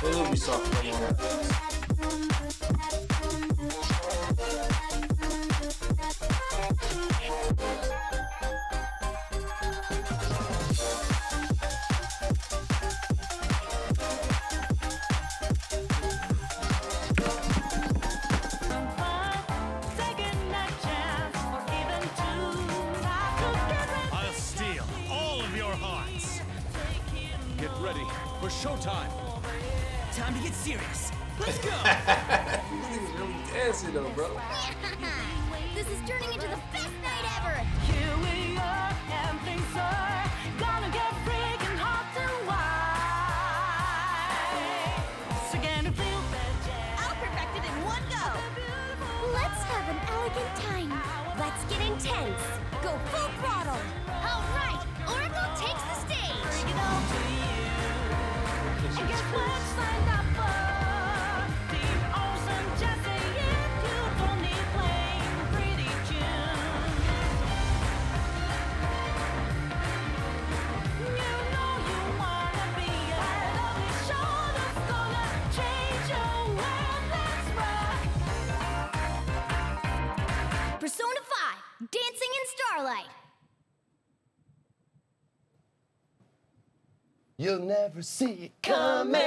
Ubisoft playing that. I'll steal all of your hearts. Get ready for showtime. Time to get serious. Let's go. He's really dancing though, bro. This is turning into the best night ever. Here we are, and things are gonna get freaking hot tonight. So gonna feel that jazz. I'll perfect it in one go. Let's have an elegant time. Let's get intense. Go full throttle. All right, Oracle takes the stage. Bring it on to you. And guess what? Signed up for Team Awesome. Just say if you don't need playing pretty tune. You know you wanna be ahead of the show that's gonna change your world. Let's rock. Persona 5, Dancing in Starlight. You'll never see it coming.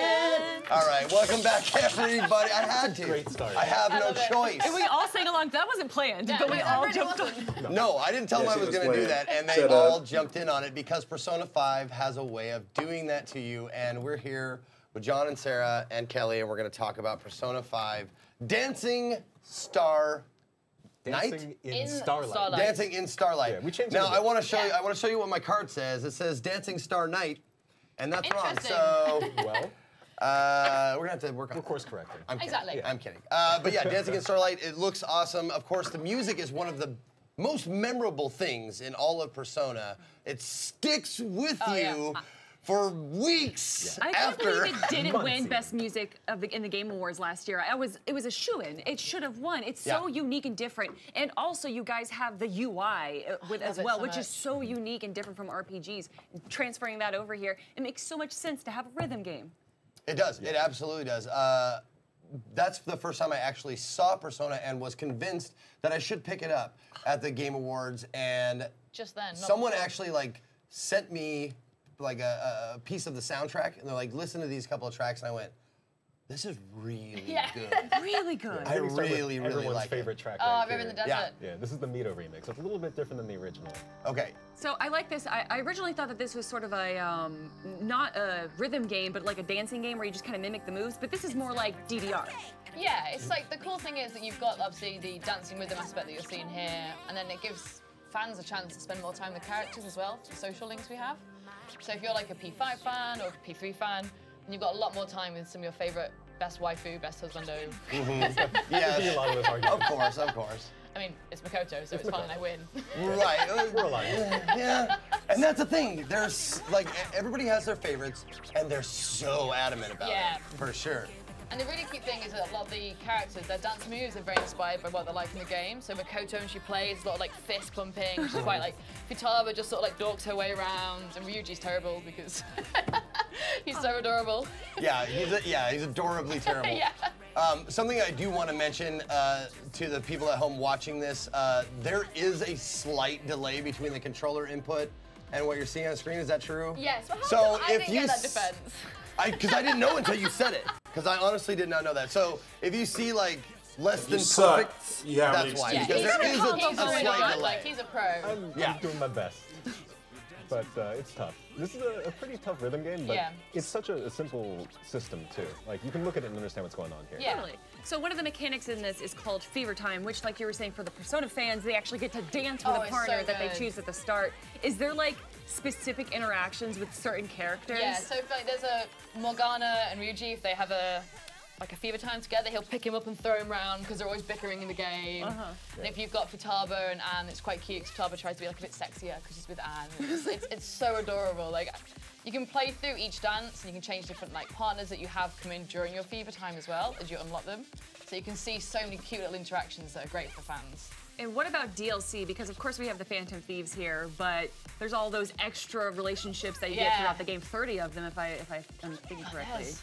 All right, welcome back, everybody. I had to. Great start. I have no choice. And we all sang along. That wasn't planned, but we all jumped on. No, I didn't tell them I was going to do that, and they all jumped in on it because Persona 5 has a way of doing that to you, and we're here with John and Sarah and Kelly, and we're going to talk about Persona 5 Dancing Star Dancing in Starlight. Dancing in Starlight. Yeah, we changed it now a bit. I want to show you. I want to show you what my card says. It says Dancing Star Night, and that's wrong. Interesting. So Well, we're gonna have to work on. we're course correcting. I'm kidding. Exactly. I'm kidding. But yeah, Dancing in Starlight. It looks awesome. Of course, the music is one of the most memorable things in all of Persona. It sticks with you. For weeks I can't after. believe it didn't Months win even. Best Music in the Game Awards last year. It was a shoo-in. It should have won. It's so Yeah. unique and different. And also, you guys have the UI with as it well, so which is much. so unique and different from RPGs. Transferring that over here, it makes so much sense to have a rhythm game. It does. It absolutely does. That's the first time I actually saw Persona and was convinced that I should pick it up at the Game Awards. And Just then. not someone before. actually like sent me like a piece of the soundtrack, and they're like, "Listen to these couple of tracks," and I went, "This is really good." Really good. I think we start with really everyone's like favorite it. track Oh, right River in the here. Desert. Yeah. Yeah, this is the Mito remix. It's a little bit different than the original. Okay. So I like this. I originally thought that this was sort of a, not a rhythm game, but like a dancing game where you just kind of mimic the moves, but this is more like DDR. Yeah, it's like the cool thing is that you've got obviously the dancing rhythm aspect that you're seeing here, and then it gives fans a chance to spend more time with characters as well, the social links we have. So if you're like a P5 fan or a P3 fan, then you've got a lot more time with some of your favorite best waifu, best husbando. There's a lot of those arguments. Of course, of course. I mean, it's Makoto, so it's fine, I win. Right. We're aligned. Yeah. And that's the thing. There's like everybody has their favorites, and they're so adamant about it. For sure. And the really cute thing is that a lot of the characters, their dance moves are very inspired by what they like in the game. So Makoto, when she plays, a lot of like fist pumping. She's quite like, Futaba just sort of like dorks her way around, and Ryuji's terrible because he's so adorable. Yeah, he's adorably terrible. Yeah. Something I do want to mention to the people at home watching this, there is a slight delay between the controller input and what you're seeing on the screen. Is that true? Yes, but So I if didn't you get that defense. Because I didn't know until you said it. Because I honestly did not know that. So if you see like less than suck. perfect, You haven't that's why. Yeah, Because he's there is a really slight good, delay. like he's a pro. I'm doing my best. But it's tough. This is a pretty tough rhythm game, but Yeah. it's such a simple system too. Like you can look at it and understand what's going on here. Yeah. Totally. So one of the mechanics in this is called Fever Time, which, like you were saying, for the Persona fans, they actually get to dance with Oh, a it's partner so that they good. choose at the start. Is there like specific interactions with certain characters? Yeah, so if, like, there's a Morgana and Ryuji, if they have a fever time together, he'll pick him up and throw him around because they're always bickering in the game. And if you've got Futaba and Anne, it's quite cute because Futaba tries to be like a bit sexier because she's with Anne. It's so adorable. Like, you can play through each dance and you can change different like partners that you have come in during your fever time as well as you unlock them. So you can see so many cute little interactions that are great for fans. And what about DLC? Because of course we have the Phantom Thieves here, but there's all those extra relationships that you get throughout the game. 30 of them, if I'm thinking correctly. Yes.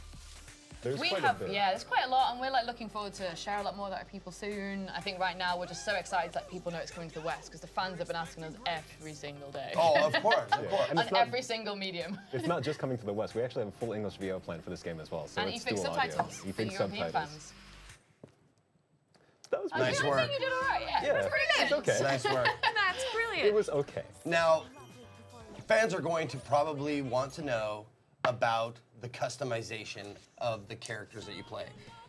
There's We quite have, a bit. yeah, there's quite a lot, and we're like looking forward to share a lot more of that with people soon. I think right now we're just so excited to let people know it's coming to the West because the fans have been asking us every single day. Oh, of course, of course. And On it's not, every single medium. it's not just coming to the West. We actually have a full English VO plan for this game as well. So And it's you fix dual subtitles audio. for You fix European subtitles. fans. That was I Nice think work. you did all right, yeah. Yeah, Pretty good. it's okay. Nice work. That's brilliant. It was okay. Now, fans are going to probably want to know about the customization of the characters that you play.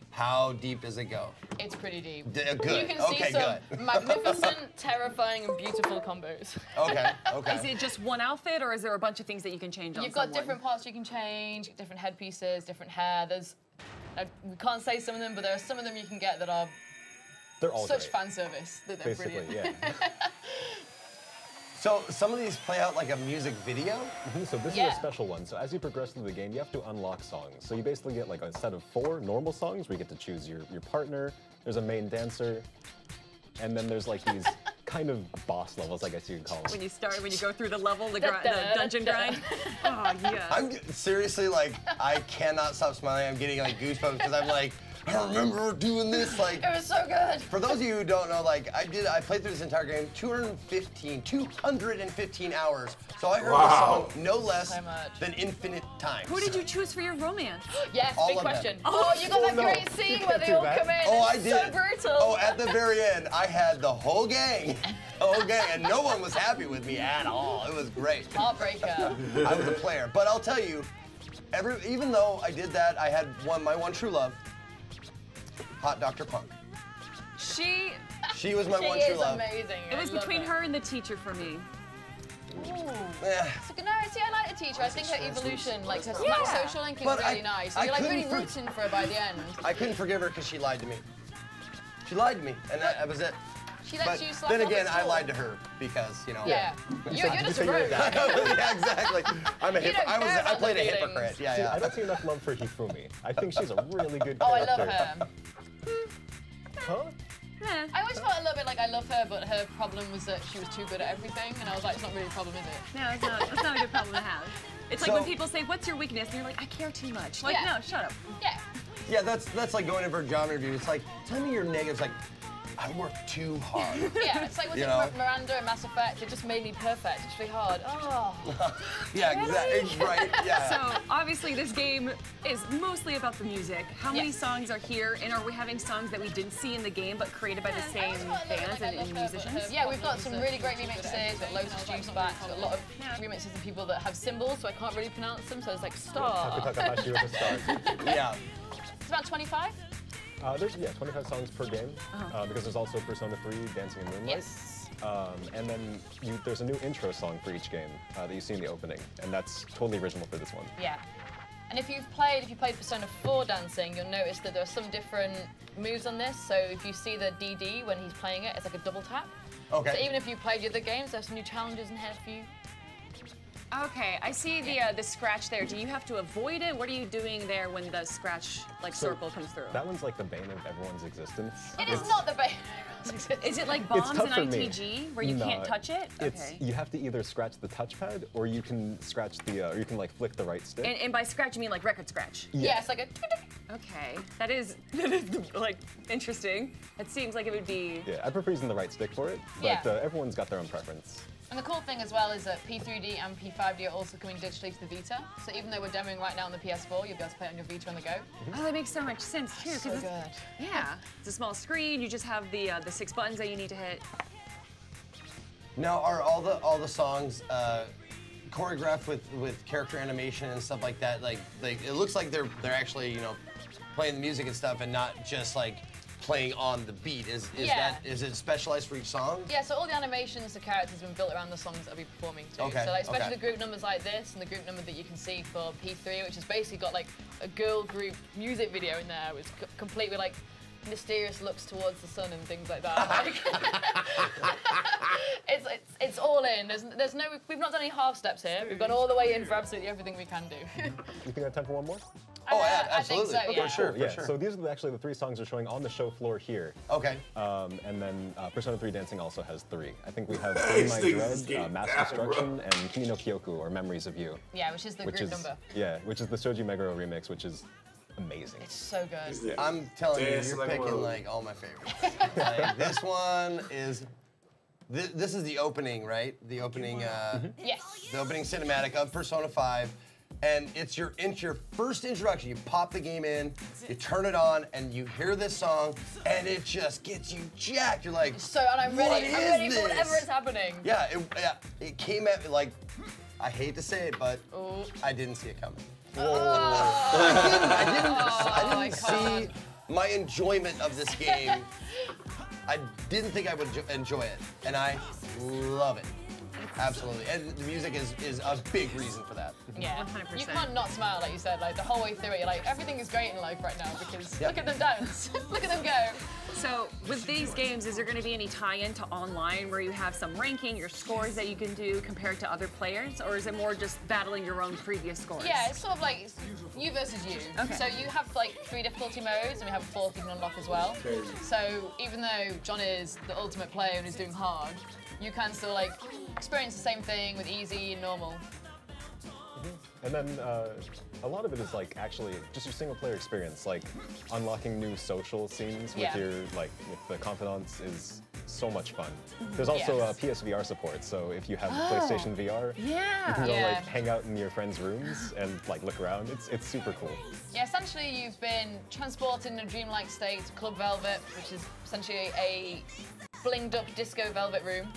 How deep does it go? It's pretty deep. Good. You can see Okay, some good. magnificent, terrifying, and beautiful combos. Okay, okay. Is it just one outfit, or is there a bunch of things that you can change on You've got someone? different parts you can change, different headpieces, different hair. We can't say some of them, but there are some of them you can get that are They're all such great. fan service that they're Basically, brilliant. yeah. So some of these play out like a music video? So this is Yeah. a special one. So as you progress through the game, you have to unlock songs. So you basically get like a set of 4 normal songs where you get to choose your partner, there's a main dancer, and then there's like these kind of boss levels, I guess you could call them. When you go through the level, the dungeon grind. Oh, yeah. I'm seriously like, I cannot stop smiling. I'm getting like goosebumps because I'm like, I remember doing this. Like, It was so good. for those of you who don't know, like I played through this entire game 215 hours. So I heard the song no less So much. than infinite times. Who did you choose for your romance? Yes, All big of them. question. Oh, you got that no. great scene where they do all that. come in. Oh, I It's did. so brutal. Oh, at the very end, I had the whole gang. And no one was happy with me at all. It was great. Heartbreaker. I was a player. But I'll tell you, even though I did that, I had my one true love, Hot Dr. Punk. She. She was my She one true is love. amazing. It was I love between her and the teacher for me. Yeah. So, no, see, I like the teacher. I think her evolution, like her Yeah. social link is But really nice. And I you're like really couldn't rooting for her by the end. I couldn't forgive her because she lied to me. She lied to me, and that was it. She lets But you slap then off again, at I school. lied to her because, you know. Yeah. You're Did you just say a you were rogue. that? Yeah, exactly. I'm a You don't care I about played the a feelings. hypocrite. See, Yeah, I don't see enough love for Hifumi. I think she's a really good Oh, I character. love her. Huh? Eh. I always felt a little bit like I love her, but her problem was that she was too good at everything. And I was like, it's not really a problem, is it? No, it's not a good problem to have. It's like So- when people say, "What's your weakness?" and you're like, "I care too much." Like, Yeah. no, shut up. Yeah. Yeah, that's like going in for a job interview. It's like, tell me your negatives. Like, I work too hard. Yeah, it's like with You know? Miranda and Mass Effect, it just made me perfect. It's really hard. Oh. Yeah, exactly. Right. Yeah. So obviously this game is mostly about the music. How many Yes. songs are here, and are we having songs that we didn't see in the game but created by the same bands and musicians? Yeah, we've got some really great remixes. We've got loads of juice backs. We've got a lot of remixes of people that have symbols, so I can't really pronounce them. So it's like star. Takahashi with a star. Yeah. It's about 25. There's 25 songs per game because there's also Persona 3, Dancing in Moonlight. Yes. And then there's a new intro song for each game that you see in the opening, and that's totally original for this one. Yeah. And if you played Persona 4 dancing, you'll notice that there are some different moves on this. So if you see the DD when he's playing it, it's like a double tap. Okay. So even if you played the other games, there's some new challenges in here for you. Okay, I see the scratch there. Do you have to avoid it? What are you doing there when the scratch circle comes through? That one's like the bane of everyone's existence. It is not the base. Is it like bombs in tough for me. ITG where you No, can't touch it? It's you have to either scratch the touchpad or you can scratch the or you can like flick the right stick. And by scratch you mean like record scratch? Yeah, it's like a. Okay, that is like interesting. It seems like it would be. Yeah, I prefer using the right stick for it, but Yeah. everyone's got their own preference. And the cool thing as well is that P3D and P5D are also coming digitally to the Vita. So even though we're demoing right now on the PS4, you'll be able to play it on your Vita on the go. Oh, that makes so much sense too. 'cause So it's- good. Yeah, it's a small screen. You just have the 6 buttons that you need to hit. Now, are all the songs choreographed with character animation and stuff like that? Like it looks like they're actually playing the music and stuff, and not just like playing on the beat. Is it specialized for each song? Yeah, so all the animations, the characters have been built around the songs that I'll be performing to. Okay, So like, especially okay. the group numbers like this and the group number that you can see for P3, which has basically got like a girl group music video in there, which complete with like mysterious looks towards the sun and things like that. Like, it's all in. We've not done any half steps here. We've gone all the way in for absolutely everything we can do. You think I have time for one more? Oh, yeah, I think absolutely. so, Okay, yeah. for sure. So these are actually the 3 songs we're showing on the show floor here. Okay. And then Persona 3 Dancing also has 3. I think we have In My Dread, Mass Destruction, and Kimi no Kyoku, or Memories of You. Yeah, which is the group number. Yeah, which is the Shoji Meguro remix, which is amazing. It's so good. Yeah. I'm telling you, Dance you're like picking one. like all my favorites. Like, this one is. This is the opening, right? The opening. Yes. The opening cinematic of Persona 5. And it's your first introduction. You pop the game in, you turn it on, and you hear this song, and it just gets you jacked. You're like, So, and I'm ready. I'm ready for whatever this? is happening. Yeah, it came at me like, I hate to say it, but Ooh. I didn't see it coming. I I didn't see my enjoyment of this game. I didn't think I would enjoy it, and I love it. Absolutely, and the music is a big reason for that. Yeah, 100%. you can't not smile, like you said, like the whole way through it. You're like, everything is great in life right now because Yep. look at them dance, look at them go. So with these games, is there going to be any tie-in to online where you have some ranking, your scores that you can do compared to other players, or is it more just battling your own previous scores? Yeah, it's sort of like you versus you. Okay. So you have like 3 difficulty modes, and we have a 4th you can unlock as well. Crazy. So even though John is the ultimate player and is doing hard, you can still like experience the same thing with easy and normal. And then a lot of it is like actually just your single player experience, like unlocking new social scenes with Yeah. with the confidants is so much fun. There's also Yes. PSVR support, so if you have PlayStation VR, you Yeah. can go Yeah. like hang out in your friends' rooms and like look around. It's super cool. Yeah, essentially you've been transported in a dreamlike state to Club Velvet, which is essentially a blinged up disco velvet room.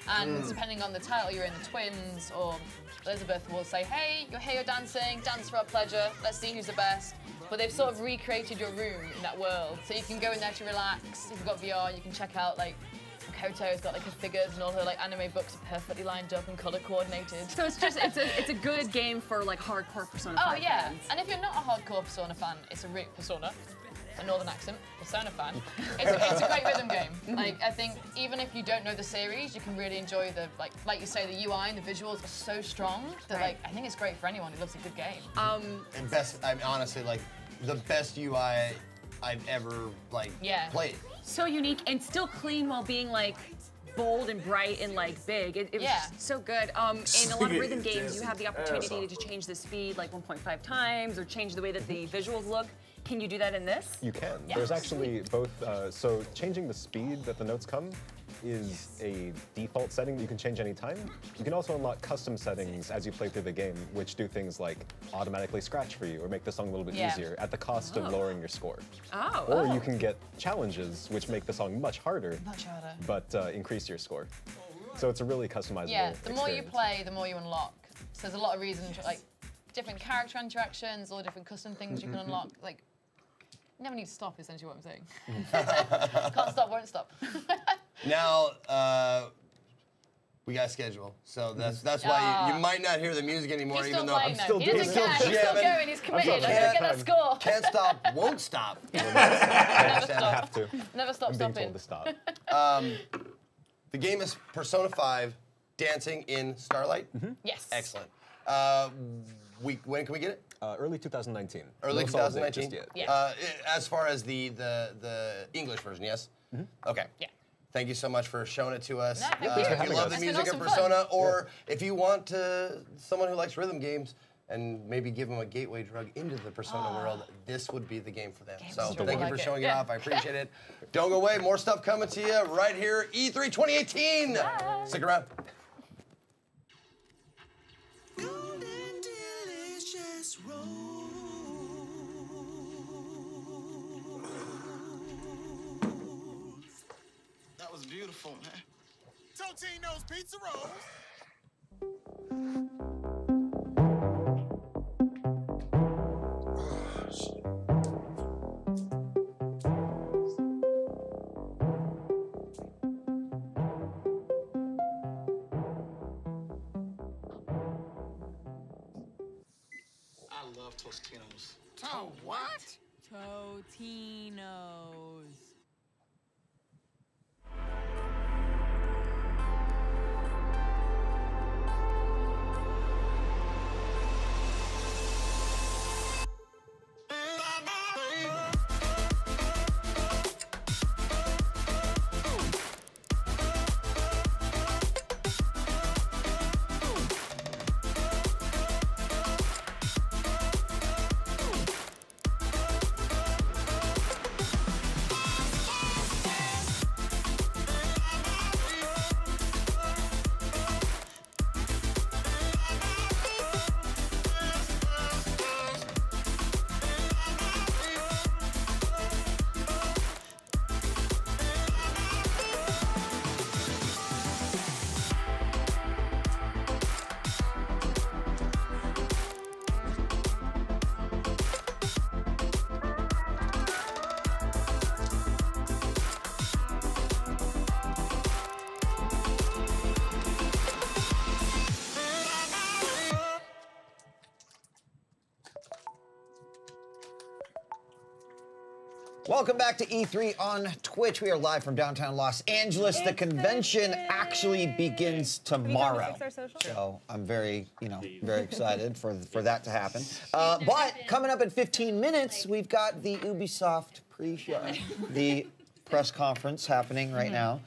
And depending on the title, you're in the twins, or Elizabeth will say, hey, you're dancing, dance for our pleasure, let's see who's the best. But they've sort of recreated your room in that world. So you can go in there to relax. If you've got VR, you can check out like Koto's got like her figures and all her like anime books are perfectly lined up and color coordinated. So it's a good game for like hardcore Persona 5 Oh yeah, fans. and if you're not a hardcore Persona fan, it's a Persona, a northern accent, Persona fan. It's a great rhythm game. Like I think even if you don't know the series, you can really enjoy the like you say the UI and the visuals are so strong that like I think it's great for anyone who loves a good game. And I mean, honestly, like the best UI I've ever played. So unique and still clean while being like bold and bright and like big. It was just so good. In a lot of rhythm games, you have the opportunity to change the speed like 1.5 times or change the way that the visuals look. Can you do that in this? You can. Yeah. There's actually both, so changing the speed that the notes come is a default setting that you can change anytime. You can also unlock custom settings as you play through the game, which do things like automatically scratch for you or make the song a little bit easier at the cost of lowering your score. Oh. Or you can get challenges, which make the song much harder, but increase your score. So it's a really customizable Yeah, the more you experience. play, the more you unlock. So there's a lot of reasons, like different character interactions, all the different custom things you can unlock. Like, you never need to stop, essentially what I'm saying. Can't stop, won't stop. Now, we got a schedule, so that's why you might not hear the music anymore, He's even still though playing I'm though. still He doing doesn't care, he's still jamming. going, he's committed. I'm gonna Can't- get that score. Can't stop, won't stop. I have to. Never stop I'm being stopping. told to stop. The game is Persona 5 Dancing in Starlight. Yes. Excellent. When can we get it? Early 2019. Early No solid date 2019. just yet. Yeah. As far as the English version, yes. Okay. Yeah. Thank you so much for showing it to us. No, thank you. If you having love us. the It's been music of awesome fun. Persona, or if you want someone who likes rhythm games and maybe give them a gateway drug into the Persona world, this would be the game for them. So is really thank you like for it. showing it Yeah. off. I appreciate it. Don't go away. More stuff coming to you right here, E3 2018. Stick around. That was beautiful, man. Totino's Pizza Rolls. I love Tostinos. Oh, what? Totino's. Welcome back to E3 on Twitch. We are live from downtown Los Angeles. The convention actually begins tomorrow. So I'm very, very excited for that to happen. But coming up in 15 minutes, we've got the Ubisoft pre-show, the press conference happening right now.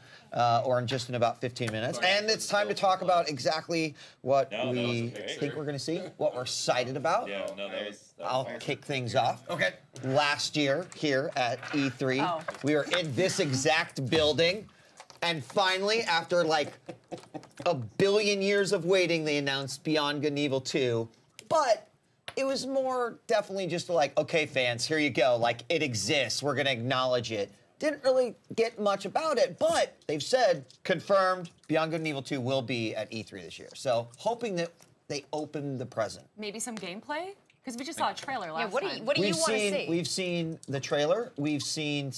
Or in about 15 minutes. And it's time to talk about exactly what we think we're going to see, what we're excited about. Yeah, no, that was I'll kick things off. Okay. Last year, here at E3, we were in this exact building. And finally, after like a billion years of waiting, they announced Beyond Good and Evil 2. But it was more definitely just like, okay, fans, here you go. Like, it exists. We're going to acknowledge it. Didn't really get much about it, but they've said, confirmed, Beyond Good and Evil 2 will be at E3 this year. So hoping that they open the present. Maybe some gameplay? Because we just saw a trailer last time. What do you want to see? We've seen the trailer. We've seen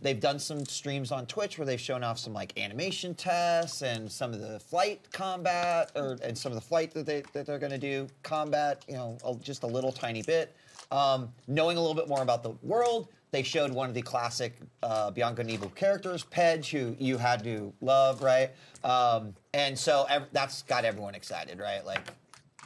they've done some streams on Twitch where they've shown off some like animation tests and some of the flight combat, and some of the flight that they're gonna do, combat, just a little tiny bit. Knowing a little bit more about the world, they showed one of the classic Beyond Good and Evil characters, Pedge, who you had to love, right? And so that's got everyone excited, right? Like,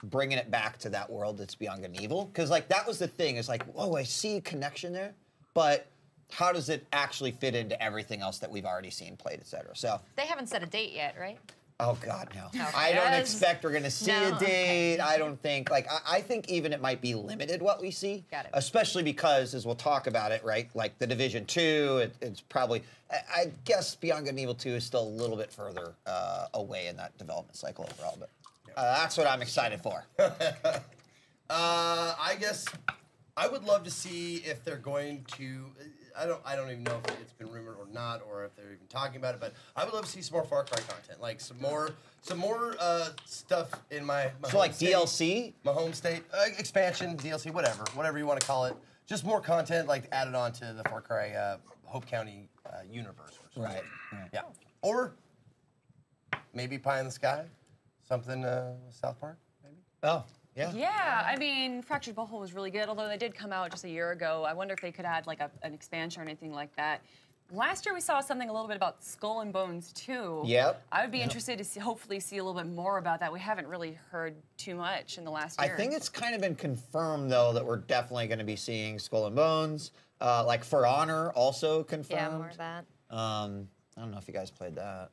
bringing it back to that world that's Beyond Good and Evil. Because, like, that was the thing. It's like, whoa, I see a connection there, but how does it actually fit into everything else that we've already seen, played, et cetera? So they haven't set a date yet, right? Oh, God, no. Okay. I don't expect we're going to see a date. I don't think, I think even it might be limited what we see. Got it. Especially because, as we'll talk about it, right, like The Division 2, it's probably, I guess Beyond Good and Evil 2 is still a little bit further away in that development cycle overall, but that's what I'm excited for. I guess I would love to see if they're going to, I don't even know if it's been rumored or not, or if they're even talking about it. But I would love to see some more Far Cry content, like some more stuff in my so like state, DLC, my home state, expansion, DLC, whatever you want to call it. Just more content like added on to the Far Cry Hope County universe. Or something. Right. Yeah. Or maybe Pie in the Sky, something South Park, maybe. Oh. Yeah. Yeah, I mean, Fractured Butthole was really good, although they did come out just a year ago. I wonder if they could add like an expansion or anything like that. Last year we saw something a little bit about Skull and Bones too. Yep. I would be interested to hopefully see a little bit more about that. We haven't really heard too much in the last year. I think it's kind of been confirmed though that we're definitely going to be seeing Skull and Bones. Like For Honor also confirmed. Yeah, more of that. I don't know if you guys played that.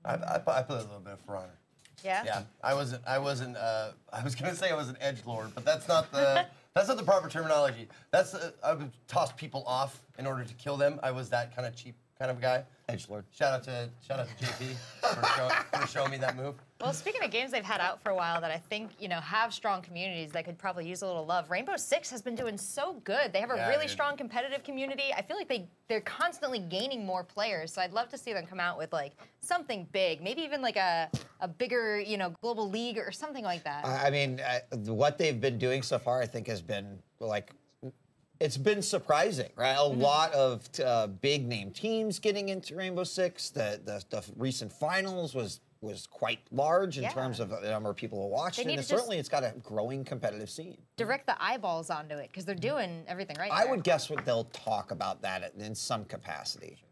I played a little bit of For Honor. Yeah. Yeah, I was gonna say I was an edgelord, but that's not the proper terminology. I would toss people off in order to kill them. I was that kind of cheap kind of guy. Edgelord. Shout out to JP for showing me that move. Well, speaking of games they've had out for a while that I think, have strong communities that could probably use a little love, Rainbow Six has been doing so good. They have a really strong competitive community. I feel like they're constantly gaining more players, so I'd love to see them come out with like something big, maybe even like a bigger, global league or something like that. I mean, what they've been doing so far, I think, has been like, it's been surprising, right? A lot of big name teams getting into Rainbow Six. The recent finals was quite large in terms of the number of people who watched it. And certainly it's got a growing competitive scene. Direct the eyeballs onto it, because they're doing everything right I there. would guess they'll talk about that in some capacity.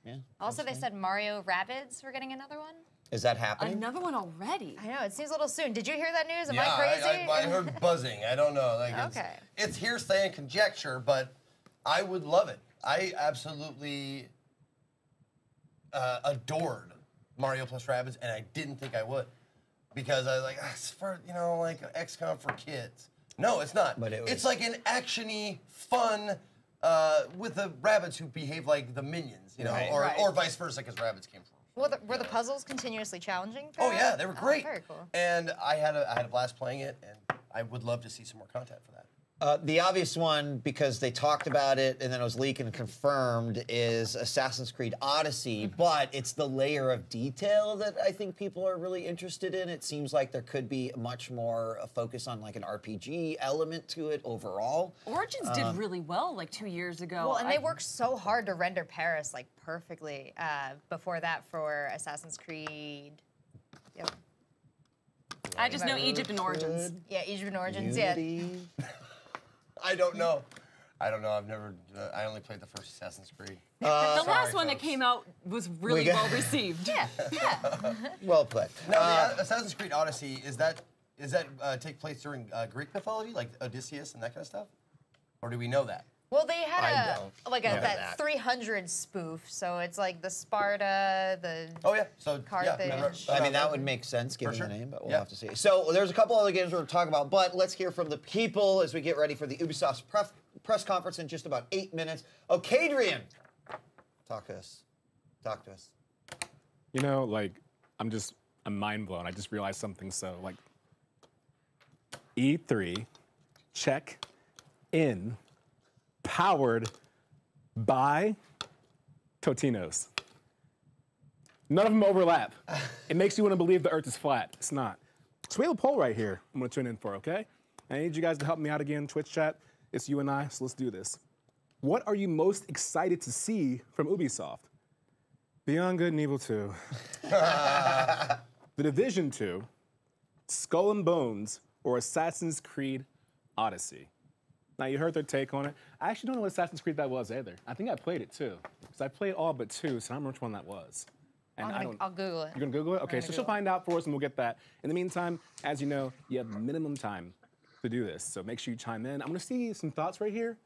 Yeah. Also, they said Mario Rabbids, we're getting another one. Is that happening? Another one already? I know, it seems a little soon. Did you hear that news? Am I crazy? I heard buzzing. I don't know. Like Okay. It's hearsay and conjecture, but I would love it. I absolutely adored Mario plus Rabbids, and I didn't think I would, because I was like, it's for like XCOM for kids. No, it's not. But it's like an actiony, fun with the rabbits who behave like the minions, or vice versa, because rabbits came from. Were the puzzles continuously challenging? Oh yeah, they were great. Very cool. And I had a blast playing it, and I would love to see some more content for that. The obvious one, because they talked about it and then it was leaked and confirmed, is Assassin's Creed Odyssey, but it's the layer of detail that I think people are really interested in. It seems like there could be much more a focus on like an RPG element to it overall. Origins did really well like 2 years ago. Well, and they worked so hard to render Paris like perfectly before that for Assassin's Creed. Yep. I just know Egypt and Origins. Yeah, Egypt and Origins, Unity. I don't know. I don't know. I've never. I only played the first Assassin's Creed. The last sorry, one that folks. came out was really well received. Yeah, yeah. Well played. Now, the Assassin's Creed Odyssey is that take place during Greek mythology, like Odysseus and that kind of stuff, or do we know that? Well, they had I that 300 spoof, so it's like the Sparta, the Oh yeah. So Carthage. Yeah, I mean, that would make sense given sure. the name, but we'll Yeah. have to see. So there's a couple other games we're going to talk about, but let's hear from the people as we get ready for the Ubisoft's press conference in just about 8 minutes. Cadrian, talk to us. Talk to us. You know, like, I'm mind blown. I just realized something. So, like, E3, check in, powered by Totinos. None of them overlap. It makes you want to believe the Earth is flat. It's not. So we have a poll right here I'm going to tune in for, okay? I need you guys to help me out again, Twitch chat. It's you and I, so let's do this. What are you most excited to see from Ubisoft? Beyond Good and Evil 2. The Division 2, Skull and Bones, or Assassin's Creed Odyssey. Now, you heard their take on it. I actually don't know what Assassin's Creed that was either. I think I played it too, because I played all but 2, so I don't remember which one that was. And I'll Google it. You're gonna Google it? Okay, so she'll find out for us and we'll get that. In the meantime, as you know, you have minimum time to do this, so make sure you chime in. I'm gonna see some thoughts right here.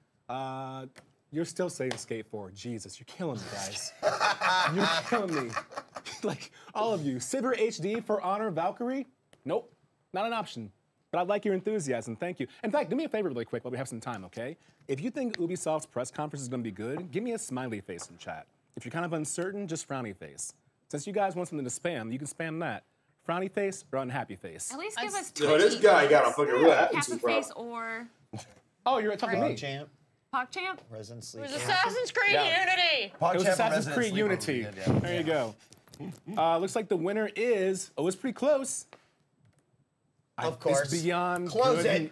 You're still saying Skate 4. Jesus, you're killing me, guys. You're killing me. Like, all of you. Sivir HD for Honor Valkyrie? Nope, not an option. But I like your enthusiasm, thank you. In fact, do me a favor really quick while we have some time, okay? If you think Ubisoft's press conference is gonna be good, give me a smiley face in chat. If you're kind of uncertain, just frowny face. Since you guys want something to spam, you can spam that. Frowny face or unhappy face? At least give us two. Yo, this guy got a fucking real Happy attitude, bro. face or Oh, you're talking to me. Champ, PogChamp. Resident Sleep. It was Assassin's Creed Unity. It was Assassin's Creed Unity. There you go. Looks like the winner is, it's pretty close. Of course. It's Beyond Close Good it. and-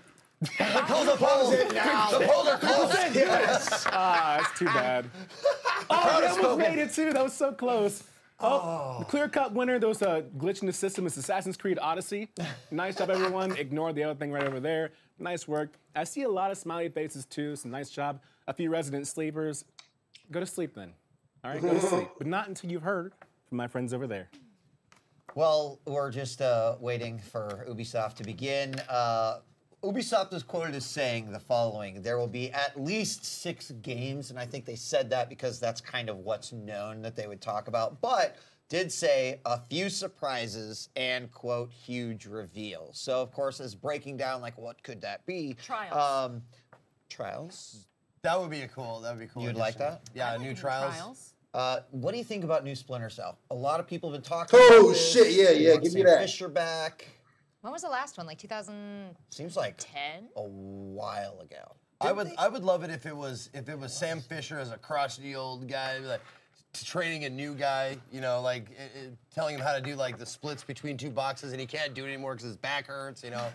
Close it now. The polls are closed. Yes. That's too bad. Oh, that was rated too. That was so close. Oh, the clear-cut winner. There was a glitch in the system. It's Assassin's Creed Odyssey. Nice job, everyone. Ignore the other thing right over there. Nice work. I see a lot of smiley faces too, so nice job. A few resident sleepers. Go to sleep then. All right, go to sleep. But not until you've heard from my friends over there. Well, we're just waiting for Ubisoft to begin. Ubisoft is quoted as saying the following: there will be at least 6 games, and I think they said that because that's kind of what's known that they would talk about, but did say a few surprises and, quote, huge reveals. So, of course, as breaking down, like, what could that be? Trials. Trials? That would be cool. You'd like that? Yeah, new trials. What do you think about new Splinter Cell? A lot of people have been talking Oh, about this. shit, yeah, They want give me Sam that. Fisher back. When was the last one? Like 2010? Seems like a while ago. I would love it if it was Sam Fisher as a crotchety old guy, like training a new guy, you know, like telling him how to do like the splits between 2 boxes, and he can't do it anymore because his back hurts, you know.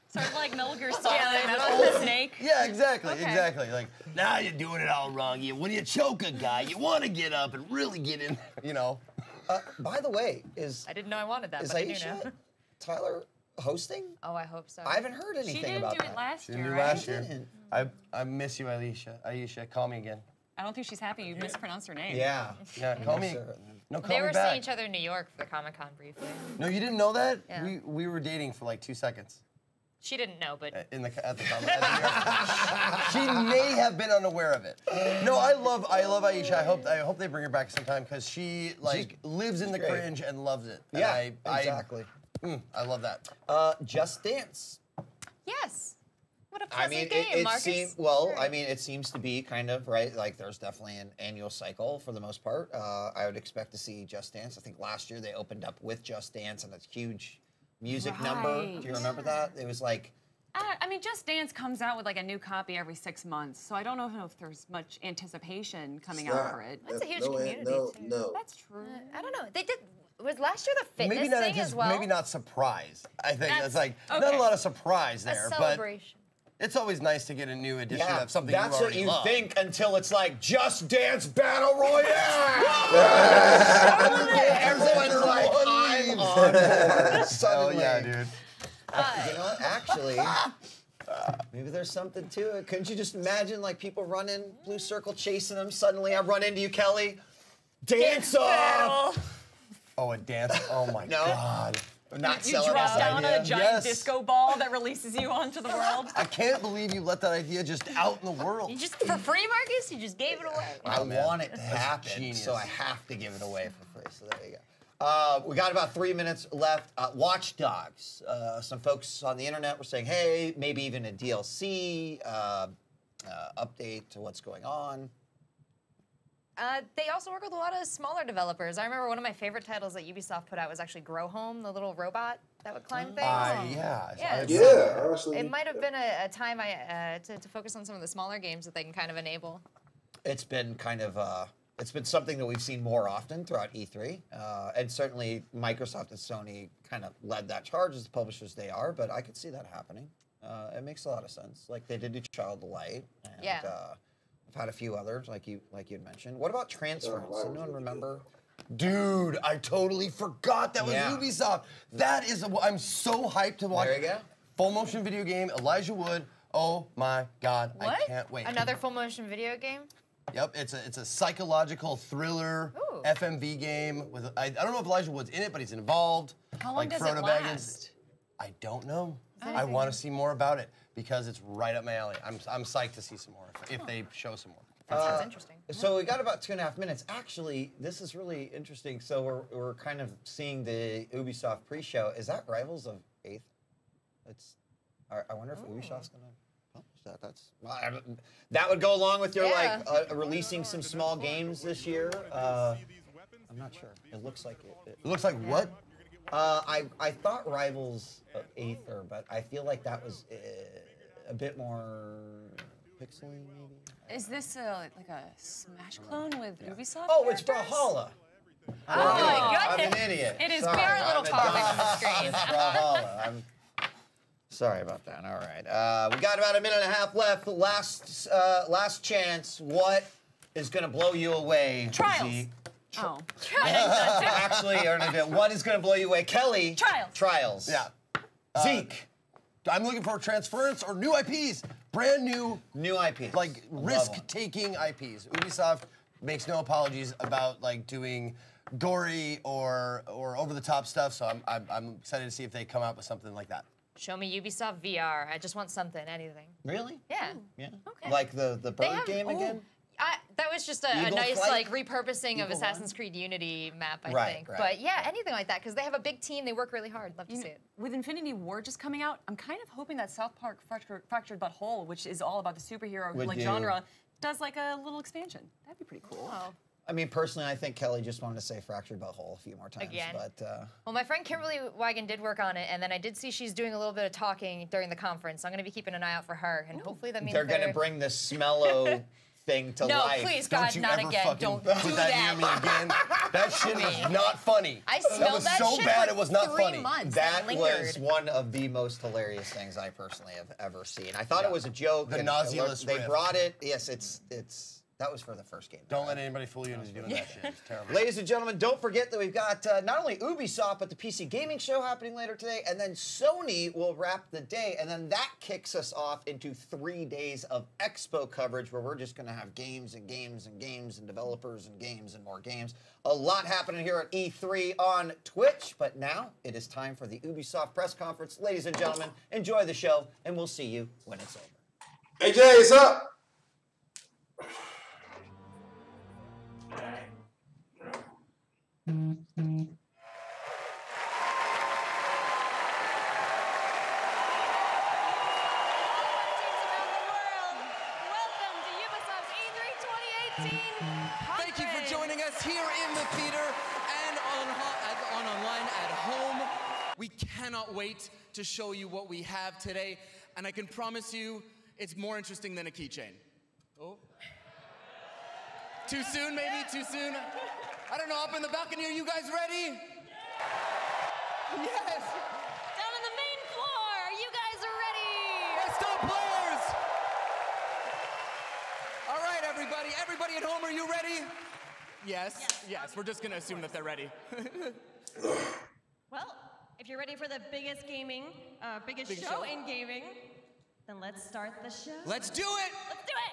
Sort of like Metal Gear Solid with Old Snake. Yeah, exactly, Okay. exactly. Like, now you're doing it all wrong. When you choke a guy, you want to get up and really get in, you know. By the way, I didn't know I wanted that, is but I do Aisha now. Tyler hosting? Oh, I hope so. I haven't heard anything She didn't about do that. it last She didn't year, do right? last year. I miss you, Aisha. Aisha, call me again. I don't think she's happy you mispronounced her name. Yeah. Yeah, call me. No, call They me were back. seeing each other in New York for the Comic-Con briefly. No, you didn't know that? Yeah. We were dating for like 2 seconds. She didn't know, but At the She may have been unaware of it. No, I love Aisha. I hope they bring her back sometime because she lives in the great. cringe and loves it. And Yeah, exactly. I love that. Just Dance. yes. What a I pleasant mean, game, it Marcus. seems I mean, it seems to be kind of right. Like, there's definitely an annual cycle for the most part. I would expect to see Just Dance. I think last year they opened up with Just Dance and a huge music number. Right. Do you remember that? It was like. I mean, Just Dance comes out with like a new copy every 6 months, so I don't know if there's much anticipation coming out for it. That's a huge community, too. That's true. I don't know. They did. Was last year the fitness Maybe not thing as well? maybe not surprise. I think That's- that's like not okay. a lot of surprise A there, but celebration. it's always nice to get a new edition of something that's you what already you love. think until it's like Just Dance Battle Royale. Everyone's like, I'm on board. Hell Suddenly. yeah, dude. You know what? Actually, Maybe there's something to it. Couldn't you just imagine like people running, blue circle chasing them? Suddenly I run into you, Kelly. Dance off! Oh, a dance. Oh my God. I'm not You selling drop this down idea. a giant disco ball that releases you onto the world. I can't believe you let that idea just out in the world. You just, for free, Marcus? You just gave it away. I want it to happen, genius. so I have to give it away for free. So there you go. We got about 3 minutes left. Watch Dogs. Some folks on the internet were saying, hey, maybe even a DLC update to what's going on. They also work with a lot of smaller developers. I remember one of my favorite titles that Ubisoft put out was actually Grow Home, the little robot that would climb things. Yeah. So honestly. it might have been a time to focus on some of the smaller games that they can kind of enable. It's been kind of it's been something that we've seen more often throughout E3, and certainly Microsoft and Sony kind of led that charge as the publishers they are. But I could see that happening. It makes a lot of sense. Like they did do Child of Light. And, I've had a few others, like you had mentioned. What about Transference? Does anyone remember? Dude, I totally forgot that was Ubisoft. That is, I'm so hyped to watch. There you go. Full motion video game, Elijah Wood. Oh my God, What? I can't wait. Another full motion video game? Yep, it's a psychological thriller FMV game with I don't know if Elijah Wood's in it, but he's involved. How long like does Frodo it Baggins. last? I don't know. I want to see more about it because it's right up my alley. I'm psyched to see some more if they show some more. That sounds interesting. So we got about 2.5 minutes. Actually, this is really interesting. So we're kind of seeing the Ubisoft pre-show. Is that Rivals of 8th? I wonder if Ubisoft's gonna publish that. That would go along with your releasing some small games this year. I'm not sure. It looks like it. It looks like what? I thought Rivals of Aether, but I feel like that was a bit more pixely, maybe. Is this like a Smash clone with Ubisoft? Oh, it's characters? Brawlhalla. Oh my I'm goodness. an idiot. It is Sorry, very I'm little a popping dumb- on the screen. It's Brawlhalla. Sorry about that. All right. We got about a minute and a half left. Last chance. What is going to blow you away? Trials. Zeke? Oh. Actually, what is going to blow you away? Kelly. Trials. Yeah. Zeke. I'm looking for Transference or new IPs. Brand new IPs. Like risk-taking IPs. Ubisoft makes no apologies about like doing gory or over-the-top stuff. So I'm excited to see if they come out with something like that. Show me Ubisoft VR. I just want something, anything. Really? Yeah. Yeah. Okay. Like the bird game again? That was just a Eagle nice Flight? like repurposing of Eagle Assassin's Creed Unity map, I Right, think. right. But yeah, anything like that because they have a big team. They work really hard. Love to see it. With Infinity War just coming out, I'm kind of hoping that South Park Fractured But Whole, which is all about the superhero genre, does like a little expansion. That'd be pretty cool. Oh. I mean, personally, I think Kelly just wanted to say Fractured Butthole a few more times. Again? But, Well, my friend Kimberly Wagon did work on it, and then I did see she's doing a little bit of talking during the conference. So I'm going to be keeping an eye out for her, and hopefully that means they're going to bring the Smello thing to life. No, please, God, not again. Don't do put that near me again. That shit was not funny. I smelled that was so bad it was not for 3 funny. months. That It was lingered. one of the most hilarious things I personally have ever seen. I thought it was a joke. The and nauseous They riff. brought it. Yes, that was for the first game. Don't let anybody fool you into doing that shit. It's terrible. Ladies and gentlemen, don't forget that we've got not only Ubisoft, but the PC Gaming Show happening later today, and then Sony will wrap the day, and then that kicks us off into 3 days of Expo coverage where we're just going to have games and games and games and developers and games and more games. A lot happening here at E3 on Twitch, but now it is time for the Ubisoft press conference. Ladies and gentlemen, enjoy the show, and we'll see you when it's over. Hey, Jay, it's up. Thank you for joining us here in the theater and online at home. We cannot wait to show you what we have today, and I can promise you it's more interesting than a keychain. Oh. Too soon, maybe? Too soon? I don't know, up in the balcony, are you guys ready? Yes! Down on the main floor, you guys are ready! Let's go, players! All right, everybody. Everybody at home, are you ready? Yes. Yes. We're just going to assume that they're ready. Well, if you're ready for the biggest Big show show. in gaming, Then let's start the show. Let's do it! Let's do it!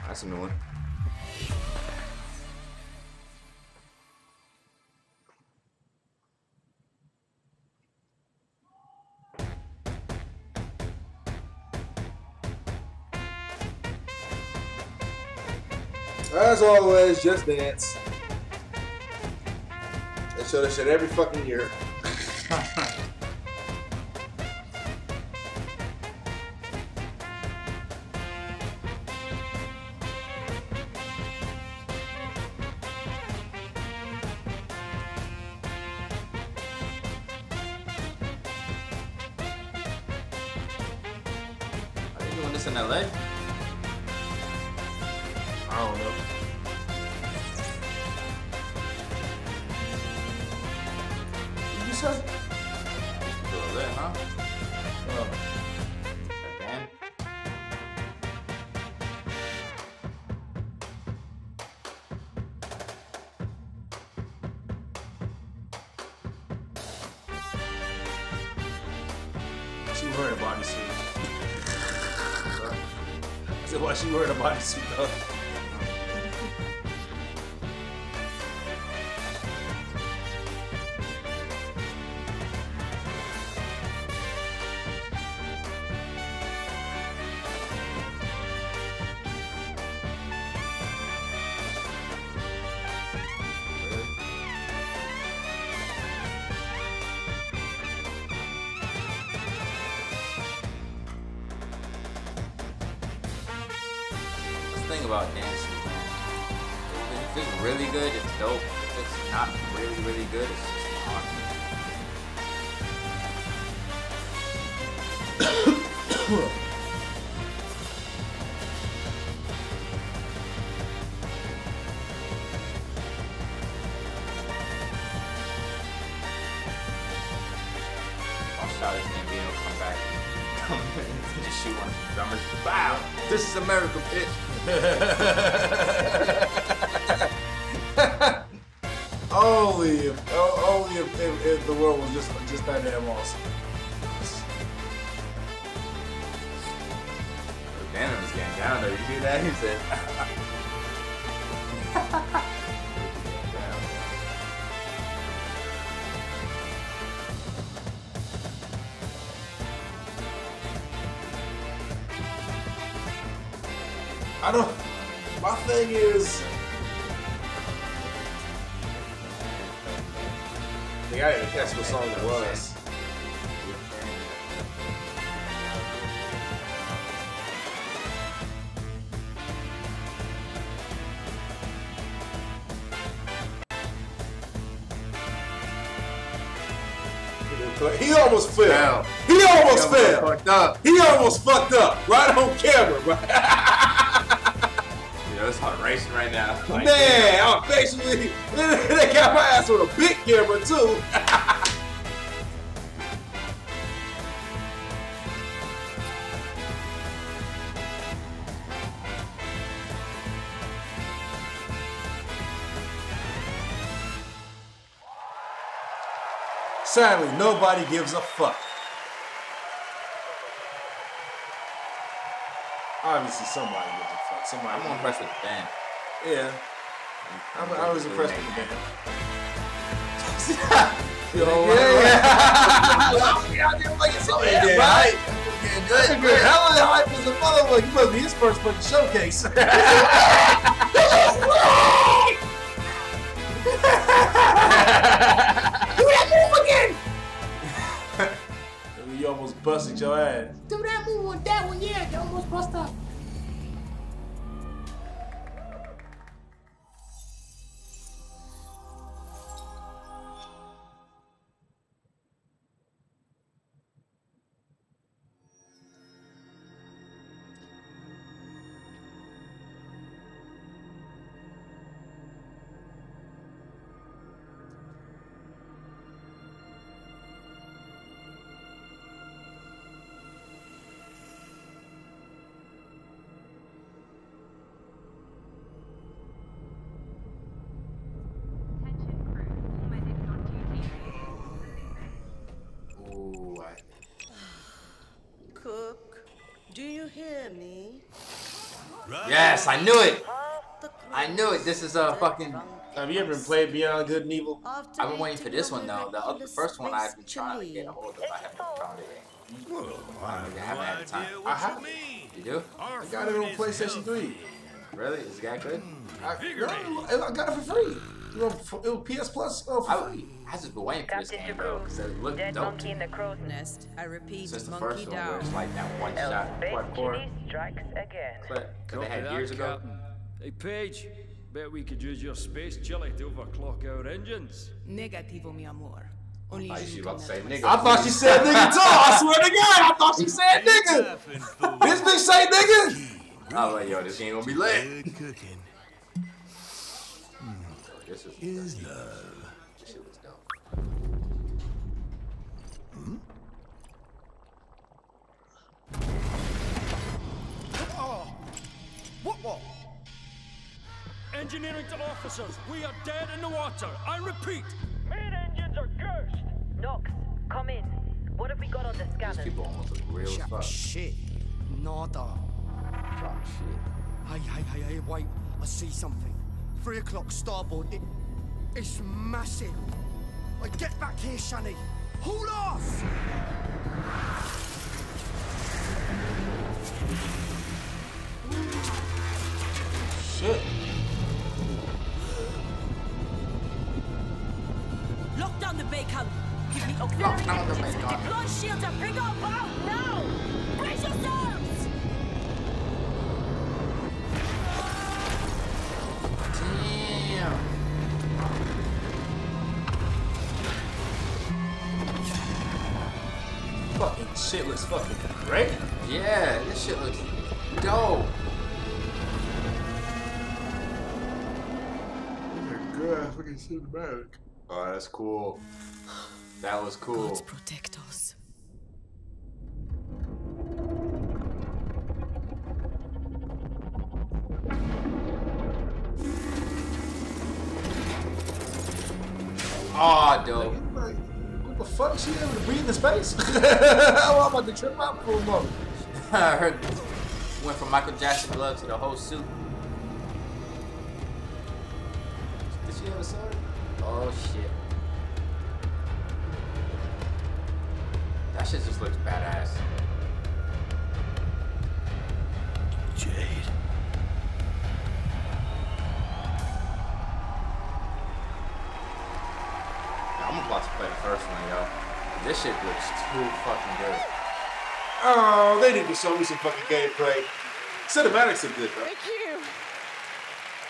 That's a new one. As always, Just Dance. They show this shit every fucking year. Are you doing this in LA? I don't know. What you say? LA, huh? Oh. That band? She wearing a bodysuit. I said, why she wearing a bodysuit though? That's the thing about dancing, man. If it's really good, it's dope. If it's not really, really good, it's just hard. Watch out, this Gambino come back and just shoot one of the drummers. Wow, this is America, bitch. Only if the world was just that damn awesome. Bannon was getting down there. You see that? He said. I don't. My thing is, I didn't catch what song it was. He almost fell. He almost fell. He almost fucked up right on camera, bro. You know, it's hard racing right now. Like, Man, I'm basically they got my ass on a big camera too. Sadly, nobody gives a fuck. Obviously, somebody gives a fuck. Somebody. I'm impressed with the band. Yeah. I was impressed with the band. Yo, I didn't like it so bad, right? That's good. Hell of a hype as a motherfucker. You must be his first fucking showcase. Do that move again! You almost busted your ass. Do that move on that one, yeah, you almost bust up. Do you hear me? Yes, I knew it. I knew it. This is a fucking. Have you ever played Beyond Good and Evil? I've been waiting for this one though. The first one I've been trying to get a hold of. I haven't found it yet. I haven't had the time. I have. You do? I got it on PlayStation 3. Really? Is that good? I got it for free. It was PS Plus for free. I just been waiting for this game, bro, because it looked dope. Monkey in the crow's nest. I repeat, Since the monkey first one, where down. it's like that one shot quad-core Strikes again. clip that they had years ago. Hey, Paige, bet we could use your space chili to overclock our engines. Negativo, mi amor. Only I you about to say nigga. I thought she said nigga too. I swear to God, I thought she said nigga. This bitch say nigga. I was like, yo, this game gonna be lit. Good cooking This is love. This shit was dope. What? Engineering to officers, we are dead in the water. I repeat. Main engines are cursed. Nox, come in. What have we got on the scanner? These people almost look real as fuck. Shit. Nada. Drop shit. Hey, wait. I see something. 3 o'clock starboard. It's massive. Like, get back here, Shani. Hold off! Shit. Lock down the bacon. Give me auxiliary engines. Deploy shields and bring up out now. Brace yourselves. Damn. Fucking shit looks fucking great. Yeah, this shit looks dope. Good, fucking cinematic. Oh, that's cool. That was cool. Gods protect us. Aw, dope. Like, what the fuck? She able to breathe in space? I'm about to trip out for a moment. I heard went from Michael Jackson glove to the whole suit. Did she have a sword? Oh shit. That shit just looks badass. Jade. I'm about to play the first one, yo. This shit looks too fucking good. Oh, they need to show me some fucking gameplay. Cinematics are good, though. Thank you.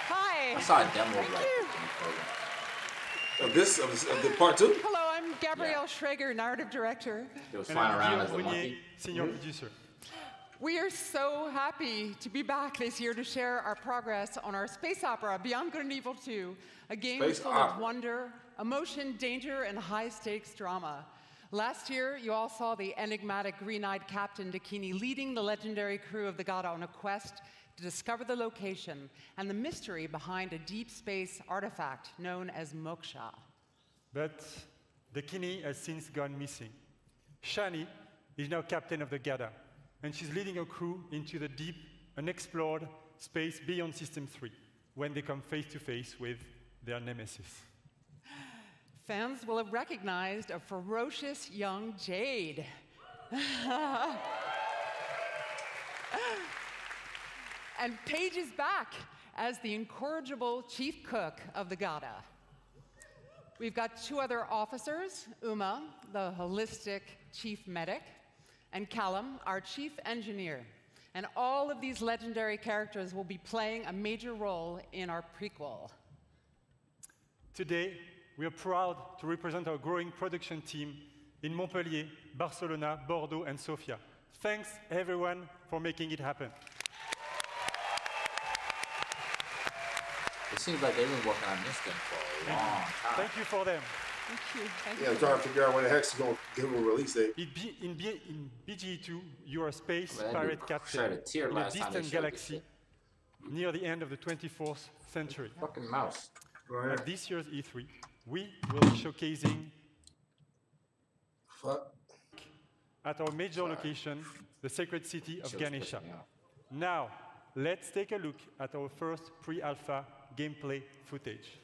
Hi. I saw a demo of like this of the part 2? Hello, I'm Gabrielle Schrager, narrative director. It was flying around as a monkey. Senior producer. We are so happy to be back this year to share our progress on our space opera, Beyond Good and Evil 2, a game full of wonder, emotion, danger, and high-stakes drama. Last year, you all saw the enigmatic green-eyed Captain Dakini leading the legendary crew of the Gada on a quest to discover the location and the mystery behind a deep space artifact known as Moksha. But Dakini has since gone missing. Shani is now captain of the Gada, and she's leading a crew into the deep, unexplored space beyond System 3, when they come face to face with their nemesis. Fans will have recognized a ferocious young Jade. And Paige is back as the incorrigible chief cook of the Gada. We've got 2 other officers, Uma, the holistic chief medic, and Callum, our chief engineer. And all of these legendary characters will be playing a major role in our prequel. Today, we are proud to represent our growing production team in Montpellier, Barcelona, Bordeaux, and Sofia. Thanks, everyone, for making it happen. It seems like they've been working on this thing for a long time. Thank you for them. Thank you. Thank Yeah, I'm you. trying to figure out when the heck's going to give them a release date. In BGE2, you are a space Man, pirate you captain shed a tear in a last time they distant showed galaxy near the end of the 24th century. Fucking mouse. At this year's E3, we will be showcasing at our major location the sacred city of Ganesha. Now, let's take a look at our first pre-alpha gameplay footage.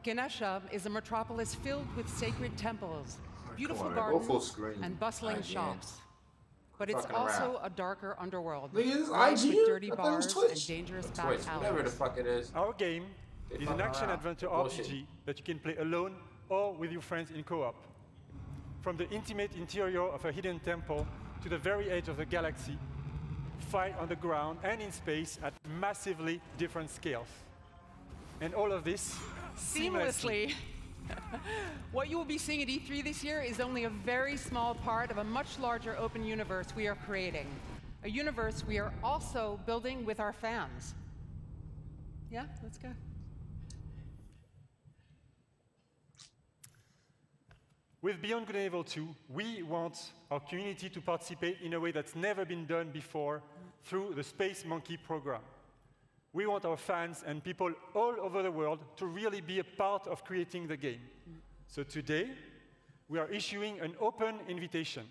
Ganesha is a metropolis filled with sacred temples, beautiful gardens, and bustling shops. But it's also a darker underworld, lined with dirty bars and dangerous back alleys. Whatever the fuck it is. Our game is an action-adventure RPG that you can play alone or with your friends in co-op. From the intimate interior of a hidden temple to the very edge of the galaxy, fight on the ground and in space at massively different scales. And all of this seamlessly. What you will be seeing at E3 this year is only a very small part of a much larger open universe we are creating. A universe we are also building with our fans. Yeah, let's go. With Beyond Good and Evil 2, we want our community to participate in a way that's never been done before through the Space Monkey program. We want our fans and people all over the world to really be a part of creating the game. So today, we are issuing an open invitation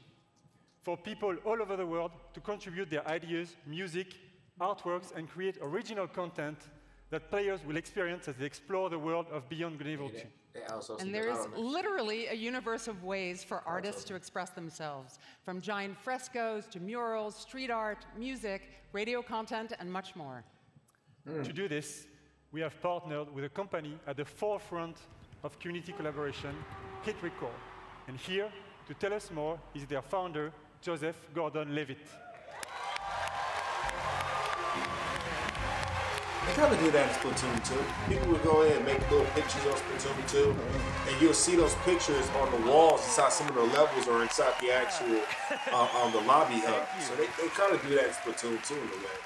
for people all over the world to contribute their ideas, music, artworks, and create original content that players will experience as they explore the world of Beyond Good and Evil 2. And there is literally a universe of ways for artists to express themselves, from giant frescoes to murals, street art, music, radio content, and much more. To do this, we have partnered with a company at the forefront of community collaboration, Hit Record. And here, to tell us more, is their founder, Joseph Gordon-Levitt. They kind of do that in Splatoon 2. People would go in and make little pictures on Splatoon 2, and you'll see those pictures on the walls inside some of the levels or inside the actual on the lobby hub. So they kind of do that in Splatoon 2 in a way.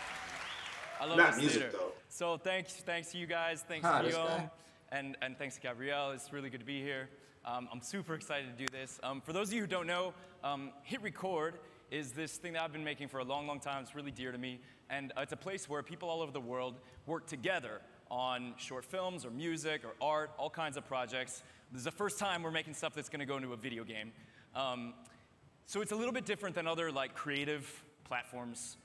I love Not this music theater. though. So thanks to you guys, thanks to Guillaume, and thanks to Gabrielle. It's really good to be here. I'm super excited to do this. For those of you who don't know, Hit Record is this thing that I've been making for a long, long time. It's really dear to me, and it's a place where people all over the world work together on short films or music or art, all kinds of projects. This is the first time we're making stuff that's going to go into a video game. So it's a little bit different than other like creative platforms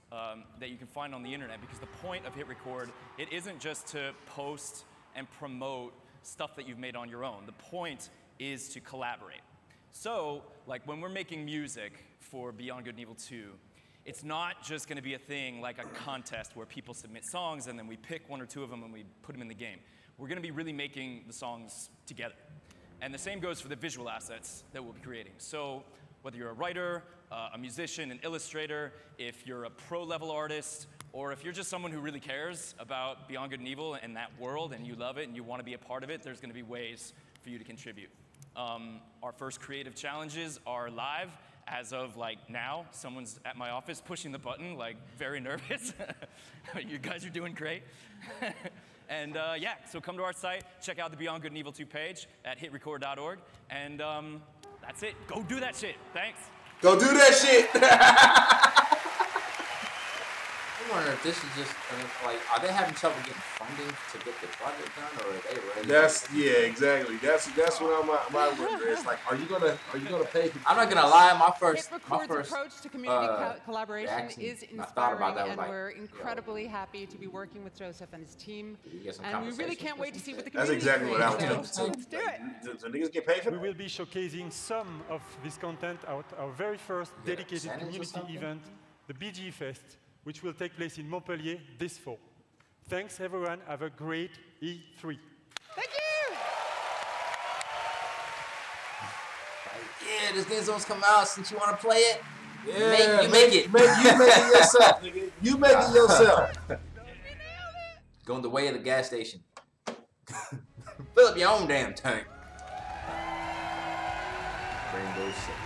that you can find on the internet, because the point of Hit Record, it isn't just to post and promote stuff that you've made on your own. The point is to collaborate. So, like when we're making music for Beyond Good and Evil 2, it's not just going to be a thing like a contest where people submit songs and then we pick one or two of them and we put them in the game. We're going to be really making the songs together. And the same goes for the visual assets that we'll be creating. So whether you're a writer, a musician, an illustrator, if you're a pro-level artist, or if you're just someone who really cares about Beyond Good and Evil and that world and you love it and you want to be a part of it, there's going to be ways for you to contribute. Our first creative challenges are live. As of like now, someone's at my office pushing the button, like very nervous. You guys are doing great. And yeah, so come to our site, check out the Beyond Good and Evil 2 page at hitrecord.org, and that's it. Go do that shit. Thanks. Go do that shit. I wonder if this is just like, are they having trouble getting funding to get the project done, or are they ready? Yeah, exactly. That's what my wonder is. Like, are you gonna pay? I'm not gonna lie. My first approach to community collaboration is inspiring, and we're incredibly happy to be working with Joseph and his team. And we really can't wait to see what the community. That's exactly what I was thinking. saying. Let's do it. Do niggas get paid for that? We will be showcasing some of this content at our very first dedicated community event, the BG Fest, which will take place in Montpellier this fall. Thanks, everyone. Have a great E3. Thank you! Yeah, this game's almost come out. Since you want to play it, Yeah, you make it. You make it yourself, nigga. You make it yourself. Going the way of the gas station. Fill up your own damn tank. Rainbow Six.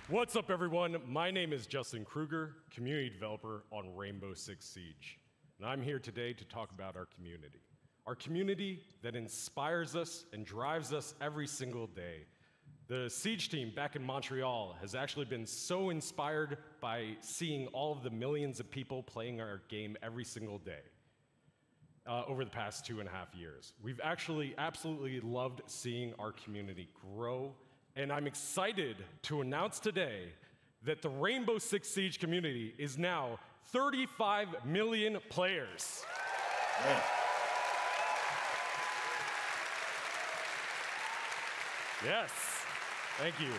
What's up, everyone? My name is Justin Kruger, community developer on Rainbow Six Siege. And I'm here today to talk about our community. Our community that inspires us and drives us every single day. The Siege team back in Montreal has actually been so inspired by seeing all of the millions of people playing our game every single day over the past 2.5 years. We've actually absolutely loved seeing our community grow, and I'm excited to announce today that the Rainbow Six Siege community is now 35 million players. Man. Yes. Thank you.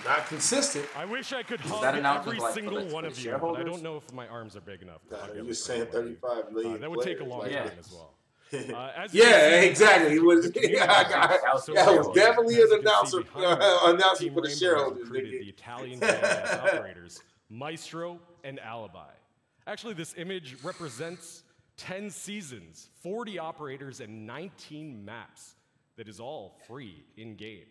Not consistent. I wish I could Is hug that announcement every like single for one the of you, but I shareholders? don't know if my arms are big enough to hug You're every just saying single one of you. 35 million. That would take a players, long like, time as well. As you Yeah, can see, exactly. It was, the community that is was definitely as an you can see announcer, behind me, announcement Team for the Rainbow has shareholders. recruited nigga. the Italian GIS operators, Maestro and Alibi. Actually, this image represents 10 seasons, 40 operators, and 19 maps that is all free in-game.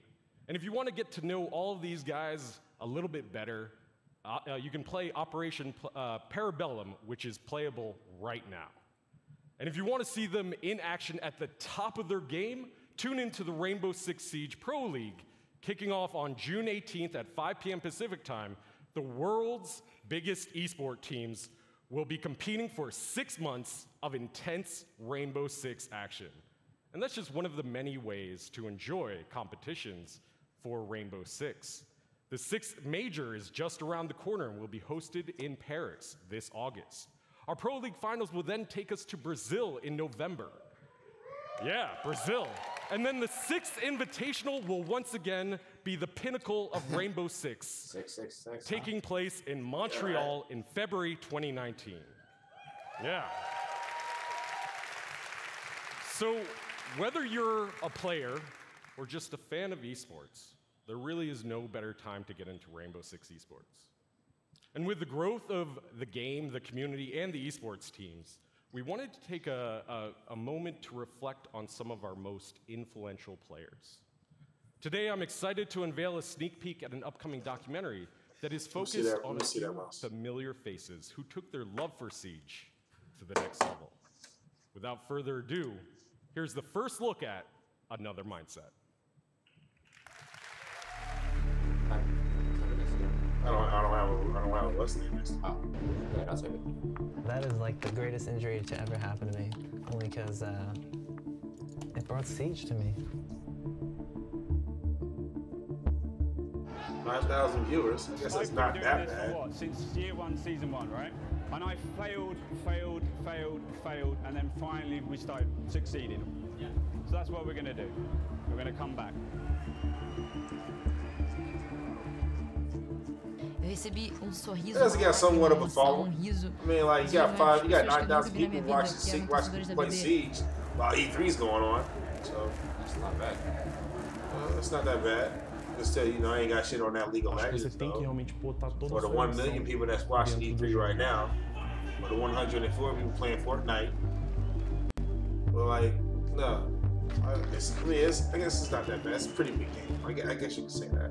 And if you want to get to know all of these guys a little bit better, you can play Operation Parabellum, which is playable right now. And if you want to see them in action at the top of their game, tune into the Rainbow Six Siege Pro League, kicking off on June 18th at 5 p.m. Pacific time. The world's biggest esport teams will be competing for 6 months of intense Rainbow Six action. And that's just one of the many ways to enjoy competitions for Rainbow Six. The 6th major is just around the corner and will be hosted in Paris this August. Our Pro League finals will then take us to Brazil in November. Yeah, Brazil. And then the 6th Invitational will once again be the pinnacle of Rainbow Six, taking place in Montreal in February 2019. Yeah. So whether you're a player or just a fan of esports, there really is no better time to get into Rainbow Six esports. And with the growth of the game, the community, and the esports teams, we wanted to take a moment to reflect on some of our most influential players. Today, I'm excited to unveil a sneak peek at an upcoming documentary that is focused on a few familiar faces who took their love for Siege to the next level. Without further ado, here's the first look at Another Mindset. I don't have a what's name. That is like the greatest injury to ever happen to me, only because it brought Siege to me. 9,000 viewers. I guess it's not that bad. What, since year 1, season 1, right? And I failed, and then finally we started succeeding. Yeah. So that's what we're going to do. We're going to come back. It doesn't get somewhat of a following. I mean, like, you got 9,000 people watching play Siege while E3's going on. So that's not bad. It's not that bad. Just tell you, I ain't got shit on that League of Legends though. For the 1 million people that's watching E3 right now, or the 104 people playing Fortnite. Well, like, no. I guess it's not that bad. It's a pretty big game. I guess you can say that.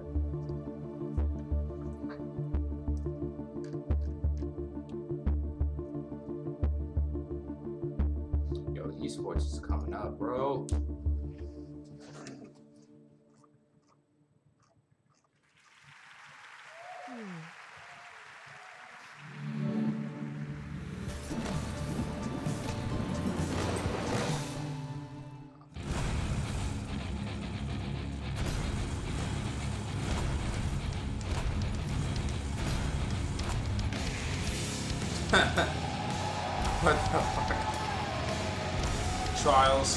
Yo, esports is coming up, bro. What the fuck? Trials.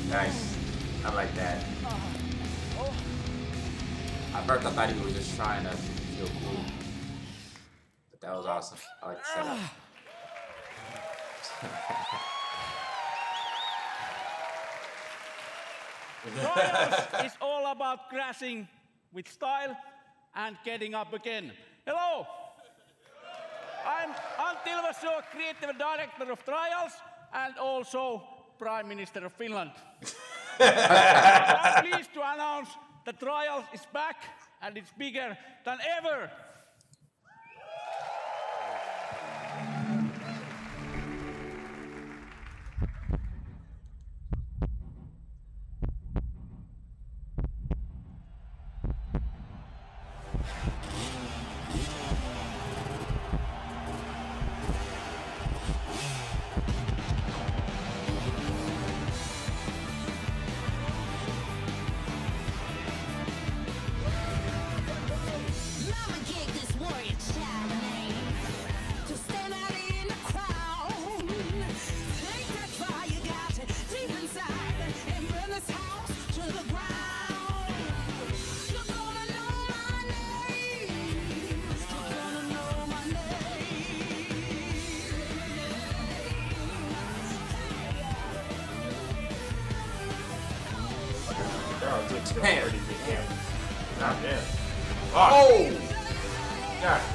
Nice. I like that. At first I thought he was just trying to feel cool. But that was awesome. I like the setup. Trials is all about crashing with style and getting up again. Hello! I'm Antti Ilvassuo, Creative Director of Trials and also Prime Minister of Finland. I'm pleased to announce that Trials is back and it's bigger than ever.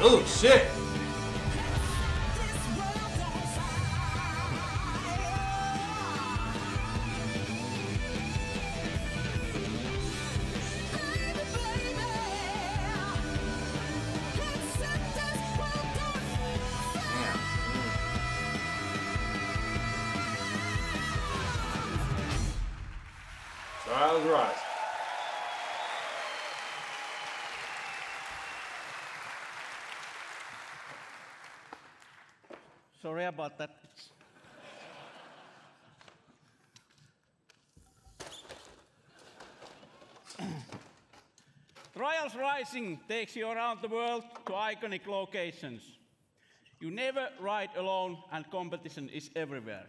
Oh shit! Trials Rise. Sorry about that. Trials Rising takes you around the world to iconic locations. You never ride alone and competition is everywhere.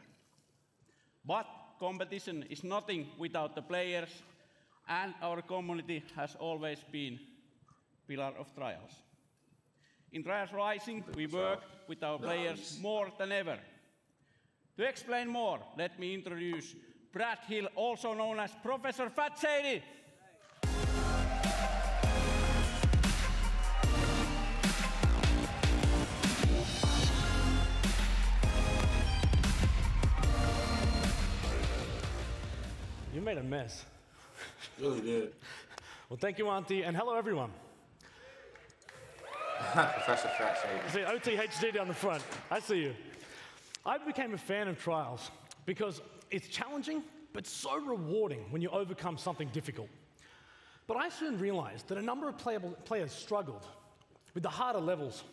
But competition is nothing without the players and our community has always been pillar of Trials. In Trials Rising, we work with our players more than ever. To explain more, let me introduce Brad Hill, also known as Professor Fat Shady. You made a mess. Really did. Well, thank you, Auntie, and hello, everyone. Professor Fat Shady. See, OTHD down the front. I see you. I became a fan of Trials because it's challenging, but so rewarding when you overcome something difficult. But I soon realized that a number of players struggled with the harder levels.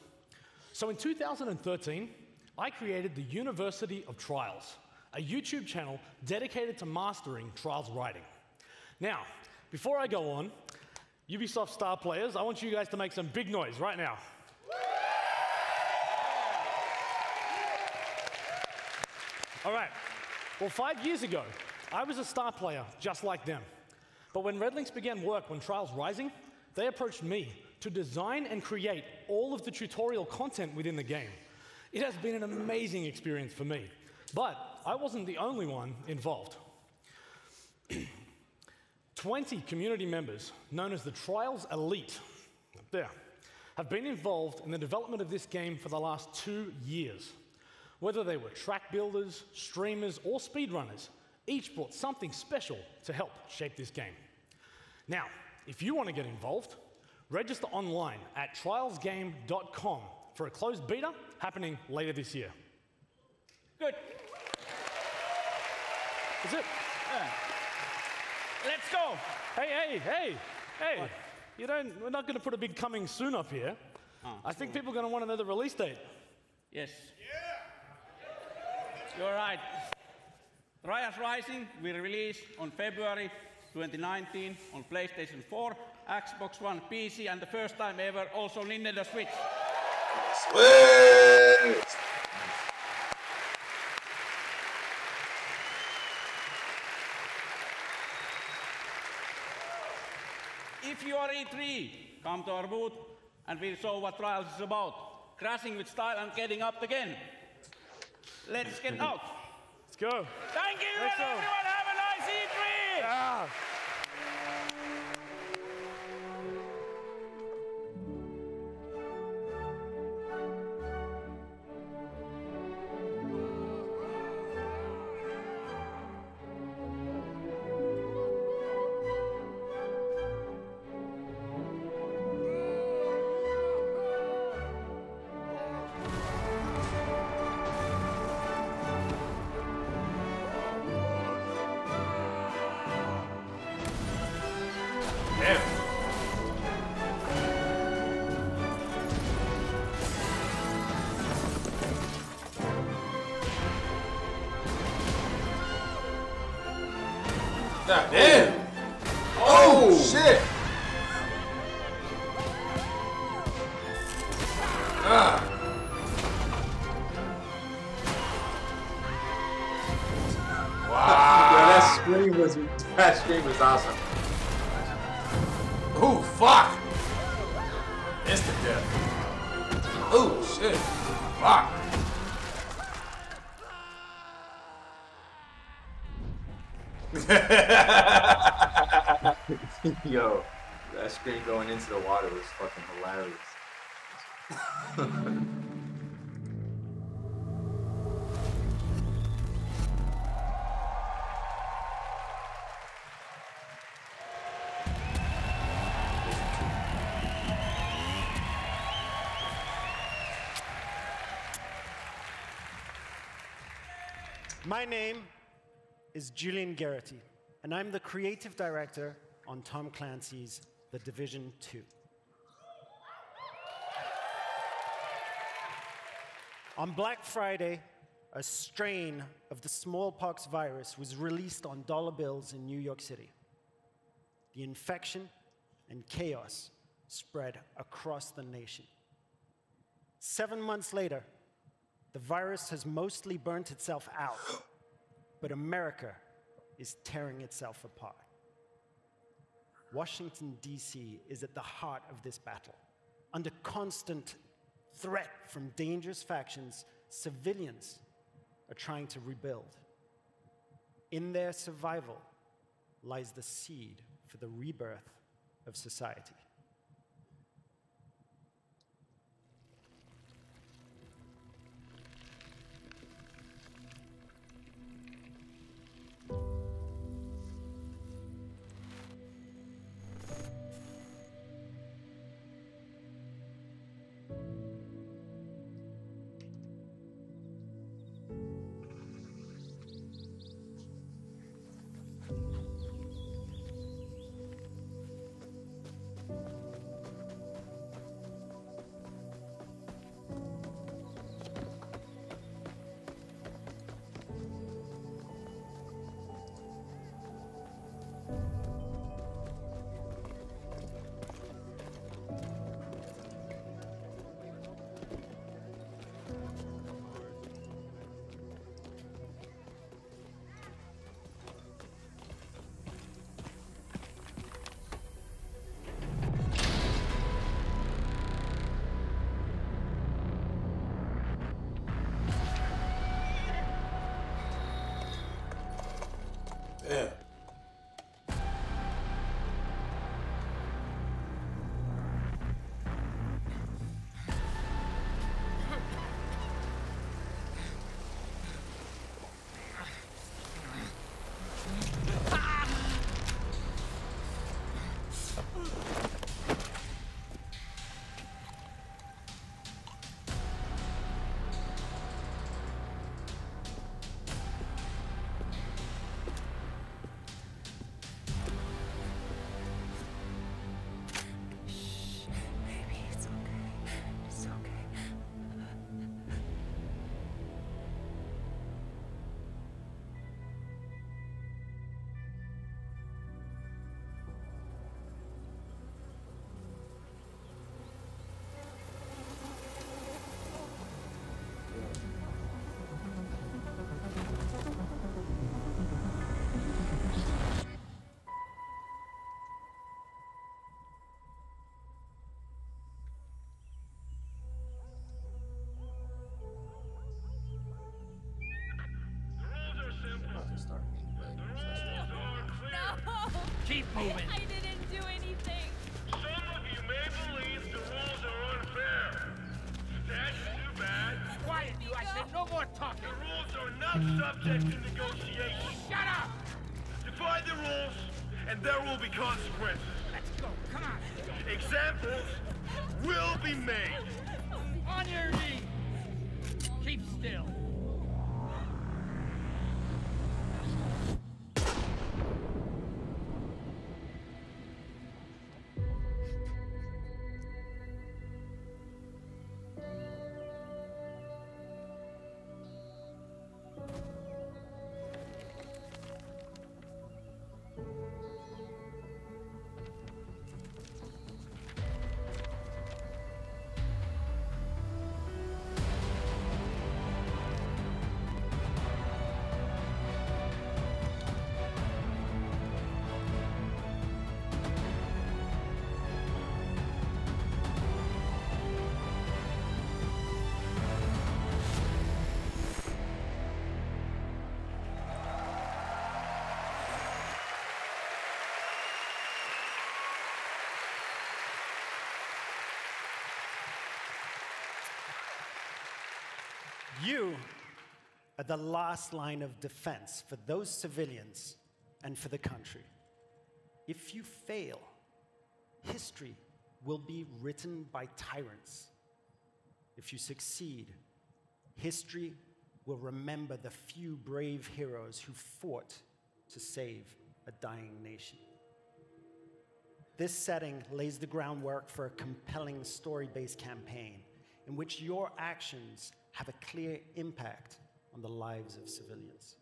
So in 2013, I created the University of Trials, a YouTube channel dedicated to mastering Trials writing. Now, before I go on, Ubisoft star players, I want you guys to make some big noise right now. All right, well, 5 years ago, I was a star player just like them. But when Red Links began work on Trials Rising, they approached me to design and create all of the tutorial content within the game. It has been an amazing experience for me, but I wasn't the only one involved. 20 community members, known as the Trials Elite, up there, have been involved in the development of this game for the last 2 years. Whether they were track builders, streamers, or speedrunners, each brought something special to help shape this game. Now, if you want to get involved, register online at trialsgame.com for a closed beta happening later this year. Good. That's it. Yeah. Let's go. Hey. We're not going to put a big coming soon up here. I think people are going to want to know the release date. Yes. You're right. Trials Rising will release on February 2019 on PlayStation 4, Xbox One, PC, and the first time ever also Nintendo Switch. Switch! If you are E3, come to our booth and we'll show what Trials is about. Crashing with style and getting up again. Let's get out. Let's go. Thank you, everyone. Have a nice E3. Yeah. God damn! Oh shit! Ah. Wow! Yeah, that scream was awesome. Oh fuck! Instant death. Oh shit! Fuck! Yo, that scream going into the water was fucking hilarious. My name is Julian Garrity, and I'm the creative director on Tom Clancy's The Division 2. On Black Friday, a strain of the smallpox virus was released on dollar bills in New York City. The infection and chaos spread across the nation. 7 months later, the virus has mostly burnt itself out, but America is tearing itself apart. Washington, D.C. is at the heart of this battle. Under constant threat from dangerous factions, civilians are trying to rebuild. In their survival lies the seed for the rebirth of society. Yeah. Keep moving. I didn't do anything. Some of you may believe the rules are unfair. That's too bad. Quiet, you. I said no more talking. The rules are not subject to negotiation. Shut up! Defy the rules, and there will be consequences. Let's go. Come on. Examples will be made. On your knees. Keep still. You are the last line of defense for those civilians and for the country. If you fail, history will be written by tyrants. If you succeed, history will remember the few brave heroes who fought to save a dying nation. This setting lays the groundwork for a compelling story-based campaign in which your actions have a clear impact on the lives of civilians.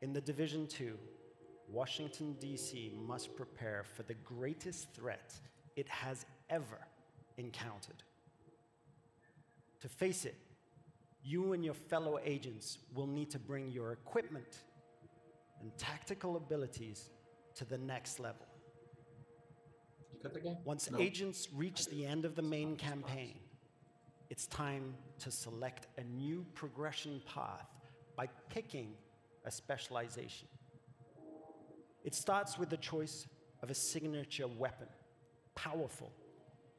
In The Division 2, Washington, D.C. must prepare for the greatest threat it has ever encountered. To face it, you and your fellow agents will need to bring your equipment and tactical abilities to the next level. Once agents reach the end of the main campaign, it's time to select a new progression path by picking a specialization. It starts with the choice of a signature weapon, powerful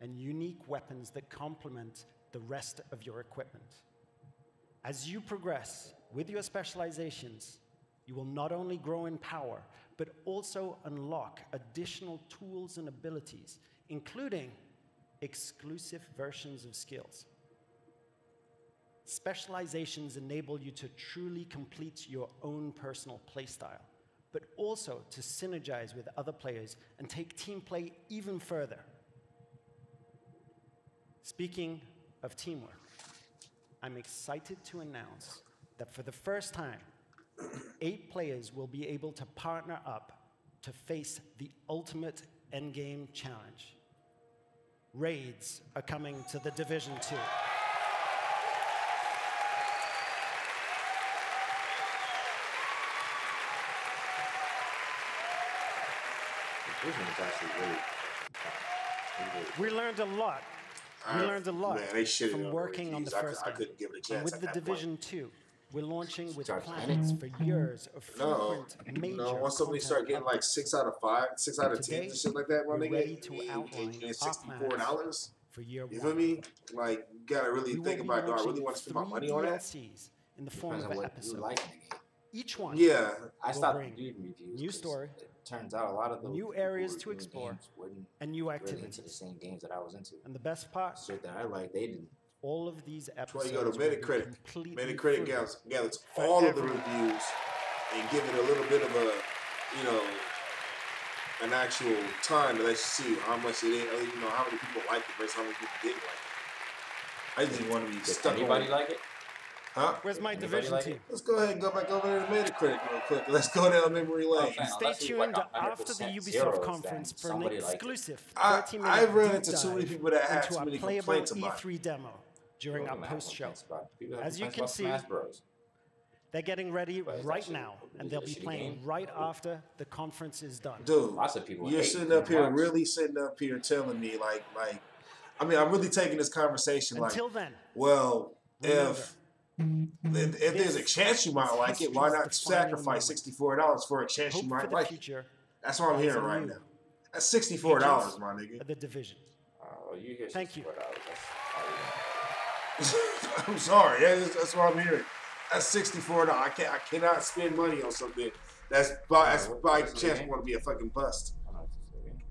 and unique weapons that complement the rest of your equipment. As you progress with your specializations, you will not only grow in power, but also unlock additional tools and abilities, including exclusive versions of skills. Specializations enable you to truly complete your own personal playstyle, but also to synergize with other players and take team play even further. Speaking of teamwork, I'm excited to announce that for the first time, 8 players will be able to partner up to face the ultimate endgame challenge. Raids are coming to The Division 2. We learned a lot. We learned a lot from working on the first game. couldn't give it a chance. And with at The that Division 2, we're launching with plans for years of No, frequent major no. Once somebody start getting like 6 out of 5, 6 out of 10, and shit like that, my nigga, ready to outline and our $64. For year You 1. feel me? Like, you gotta really We think will be about, do I really launching want to spend my 3 money on that? DLCs in the form Depends of on an what you episode. like in the game. Each one Yeah. I will stopped bring reading reviews. new 'cause story, It turns out a lot of the new people areas who to were doing explore, games weren't and new really into activities. the same games that I was into. And the best part, Shit that I like, they didn't. all of these That's why episodes you go to will be Metacritic. completely Metacritic free gathers for all of the everyone. reviews and give it a little bit of a, you know, an actual time to let you see how much it is, or, you know, how many people like it versus how many people didn't like it. I just didn't want to be Does stuck anybody on like it? Huh? Where's my Anybody Division like 2? it? Let's go ahead and go back over there to Metacritic real quick. Let's go down memory lane. saying, Stay unless you like tuned 100% after the Ubisoft zeros, conference then for an somebody liked it. exclusive I 30-minute ran deep into too many dive people that had into too our many playable complaints about it. E3 demo during our People have post-show. complaints about it. People have As you complaints can about see, Smash Bros. they're getting ready But it's right actually now, a and they'll really be shitty playing game. right after the conference is done. Dude, Lots of people you're hate sitting up here, Xbox. really sitting up here telling me, like, I mean, I'm really taking this conversation like, Until then, well, remember, if there's a chance you might like it, why not history's defining sacrifice moment. $64 for a chance you hope for might the like it? future. That's what I'm lies hearing in right you. now. That's $64, my nigga. Of The Division. Oh, you hear Thank you. $64. That's all you want. I'm sorry. That's what I'm hearing. That's $64. I cannot spend money on something that's by what's the chance game? want to be a fucking bust. I don't know if it's the game.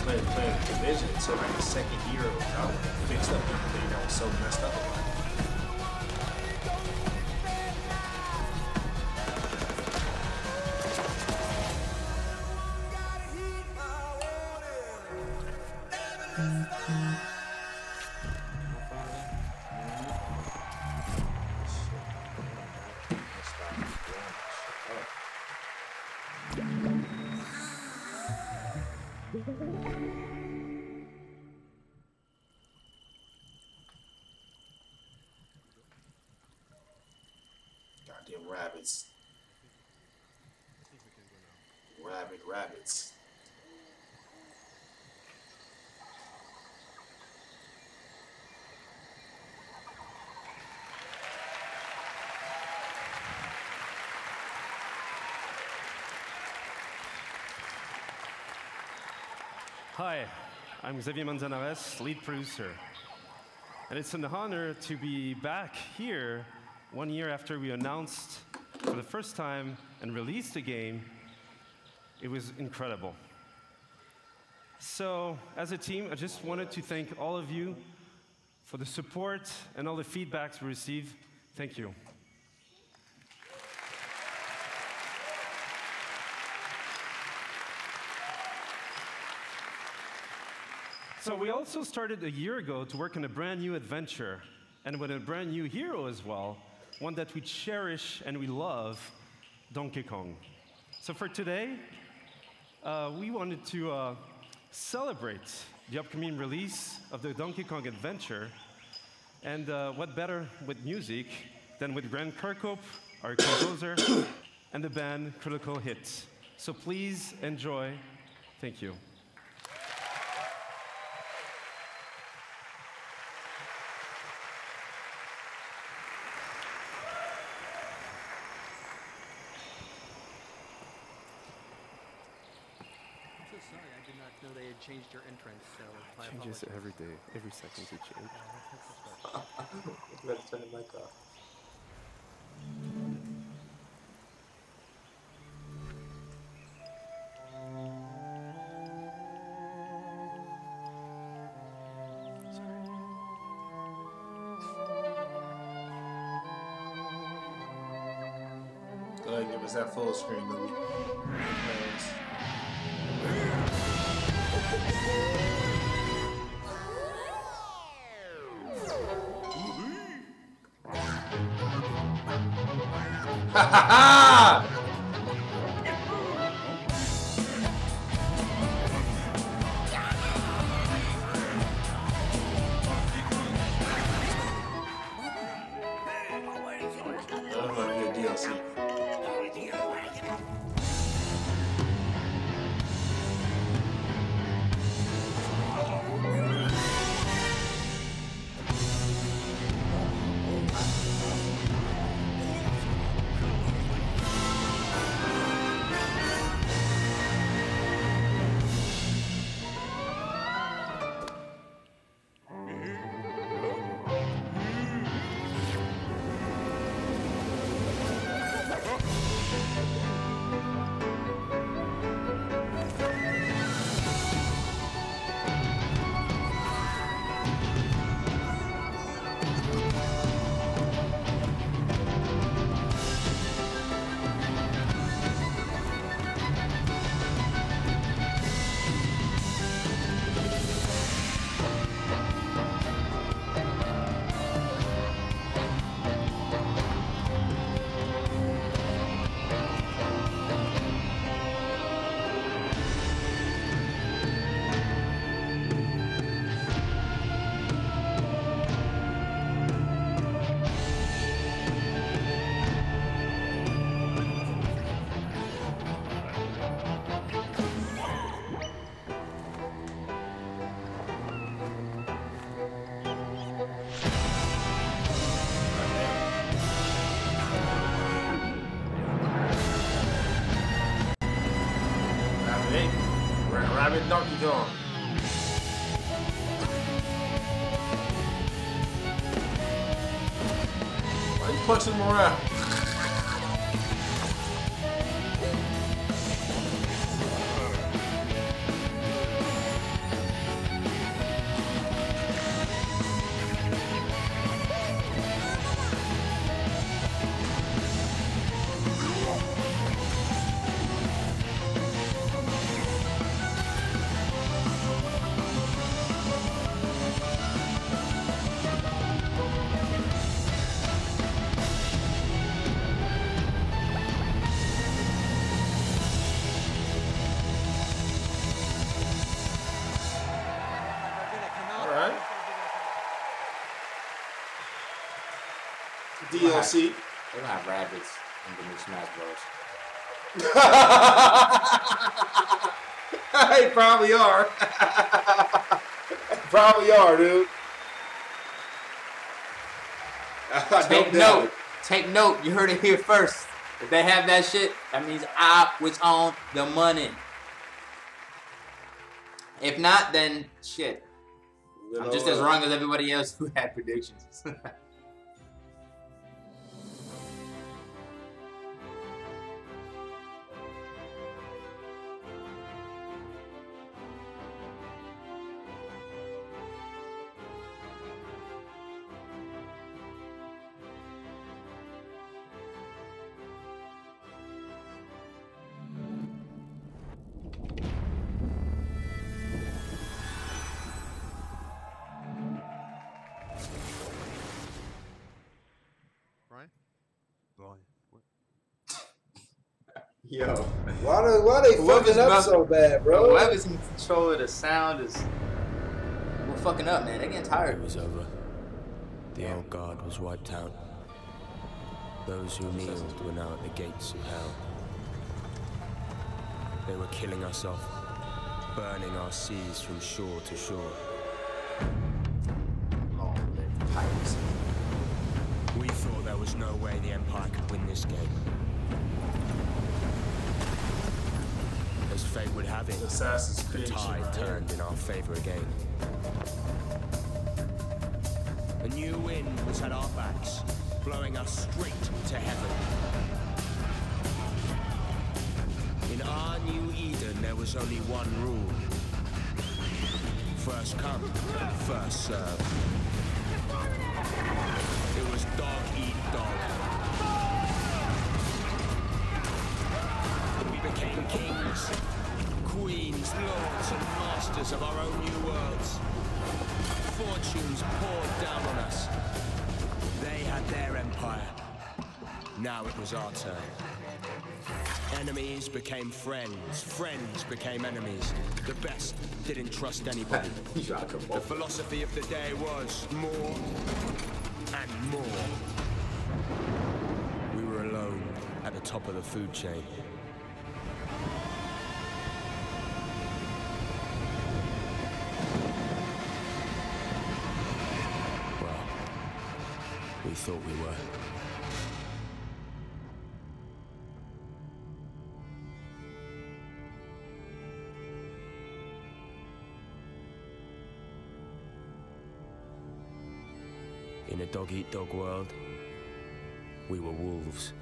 playing Division until like the second year of fixed up everything that was so messed up about it. Goddamn rabbits. Rabbits. Hi, I'm Xavier Manzanares, lead producer. And it's an honor to be back here 1 year after we announced for the first time and released the game. It was incredible. So, as a team, I just wanted to thank all of you for the support and all the feedbacks we received. Thank you. So we also started a year ago to work on a brand new adventure and with a brand new hero as well, one that we cherish and we love, Donkey Kong. So for today, we wanted to celebrate the upcoming release of the Donkey Kong adventure, and what better with music than with Grant Kirkhope, our composer, and the band Critical Hit. So please enjoy. Thank you. They had changed your entrance, so I Changes every day, every second to change. Let's turn the mic off. Go ahead and give us that full screen movie. Thanks. Ha ha ha! I'm gonna get DLC. Rabbit Donkey Kong. Why are you punching him around? DLC. They gonna have rabbits in the new Smash Bros. They probably are. Probably are, dude. Take note. Take note. You heard it here first. If they have that shit, that means I was on the money. If not, then shit. I'm just as wrong as everybody else who had predictions. Yo, why they fucking up so bad, bro? Whoever's in control of the sound is we're fucking up, man. They're getting tired. It was over. The old guard was wiped out. Those who kneeled were now at the gates of hell. They were killing us off, burning our seas from shore to shore. Oh, the pirates. We thought there was no way the Empire could win this game. As fate would have it, the tide turned in our favor again. A new wind was at our backs, blowing us straight to heaven. In our new Eden, there was only one rule. First come, first serve. It was dog eat dog. We became kings, queens, lords, and masters of our own new worlds. Fortunes poured down on us. They had their empire. Now it was our turn. Enemies became friends. Friends became enemies. The best didn't trust anybody. The philosophy of the day was more and more. We were alone at the top of the food chain. Well, we thought we were. In a dog-eat-dog world, we were wolves.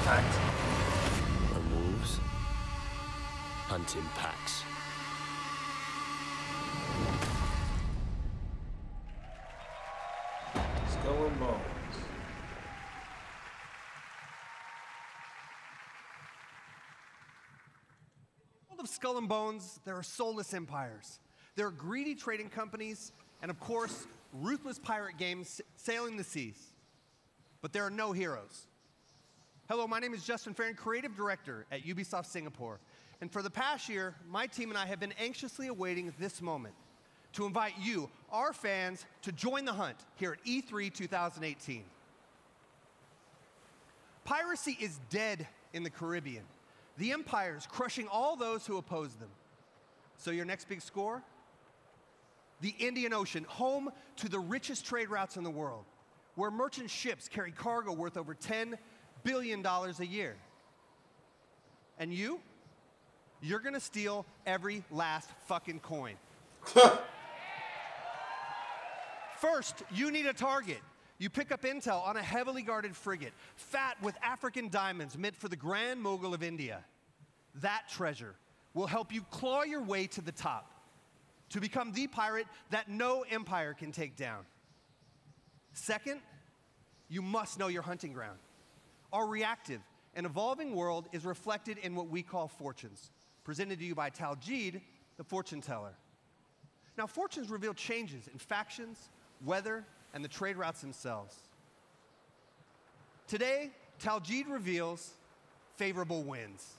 And wolves hunt in packs. Skull and Bones. In the world of Skull and Bones, there are soulless empires. There are greedy trading companies, and of course, ruthless pirate games sailing the seas. But there are no heroes. Hello, my name is Justin Farron, Creative Director at Ubisoft Singapore. And for the past year, my team and I have been anxiously awaiting this moment to invite you, our fans, to join the hunt here at E3 2018. Piracy is dead in the Caribbean. The Empire is crushing all those who oppose them. So your next big score? The Indian Ocean, home to the richest trade routes in the world, where merchant ships carry cargo worth over $10 billion a year. And you're gonna steal every last fucking coin. First, you need a target. You pick up intel on a heavily guarded frigate, fat with African diamonds meant for the Grand Mogul of India. That treasure will help you claw your way to the top, to become the pirate that no empire can take down. Second, you must know your hunting ground. Our reactive and evolving world is reflected in what we call fortunes, presented to you by Taljeed, the fortune teller. Now, fortunes reveal changes in factions, weather, and the trade routes themselves. Today, Taljeed reveals favorable winds.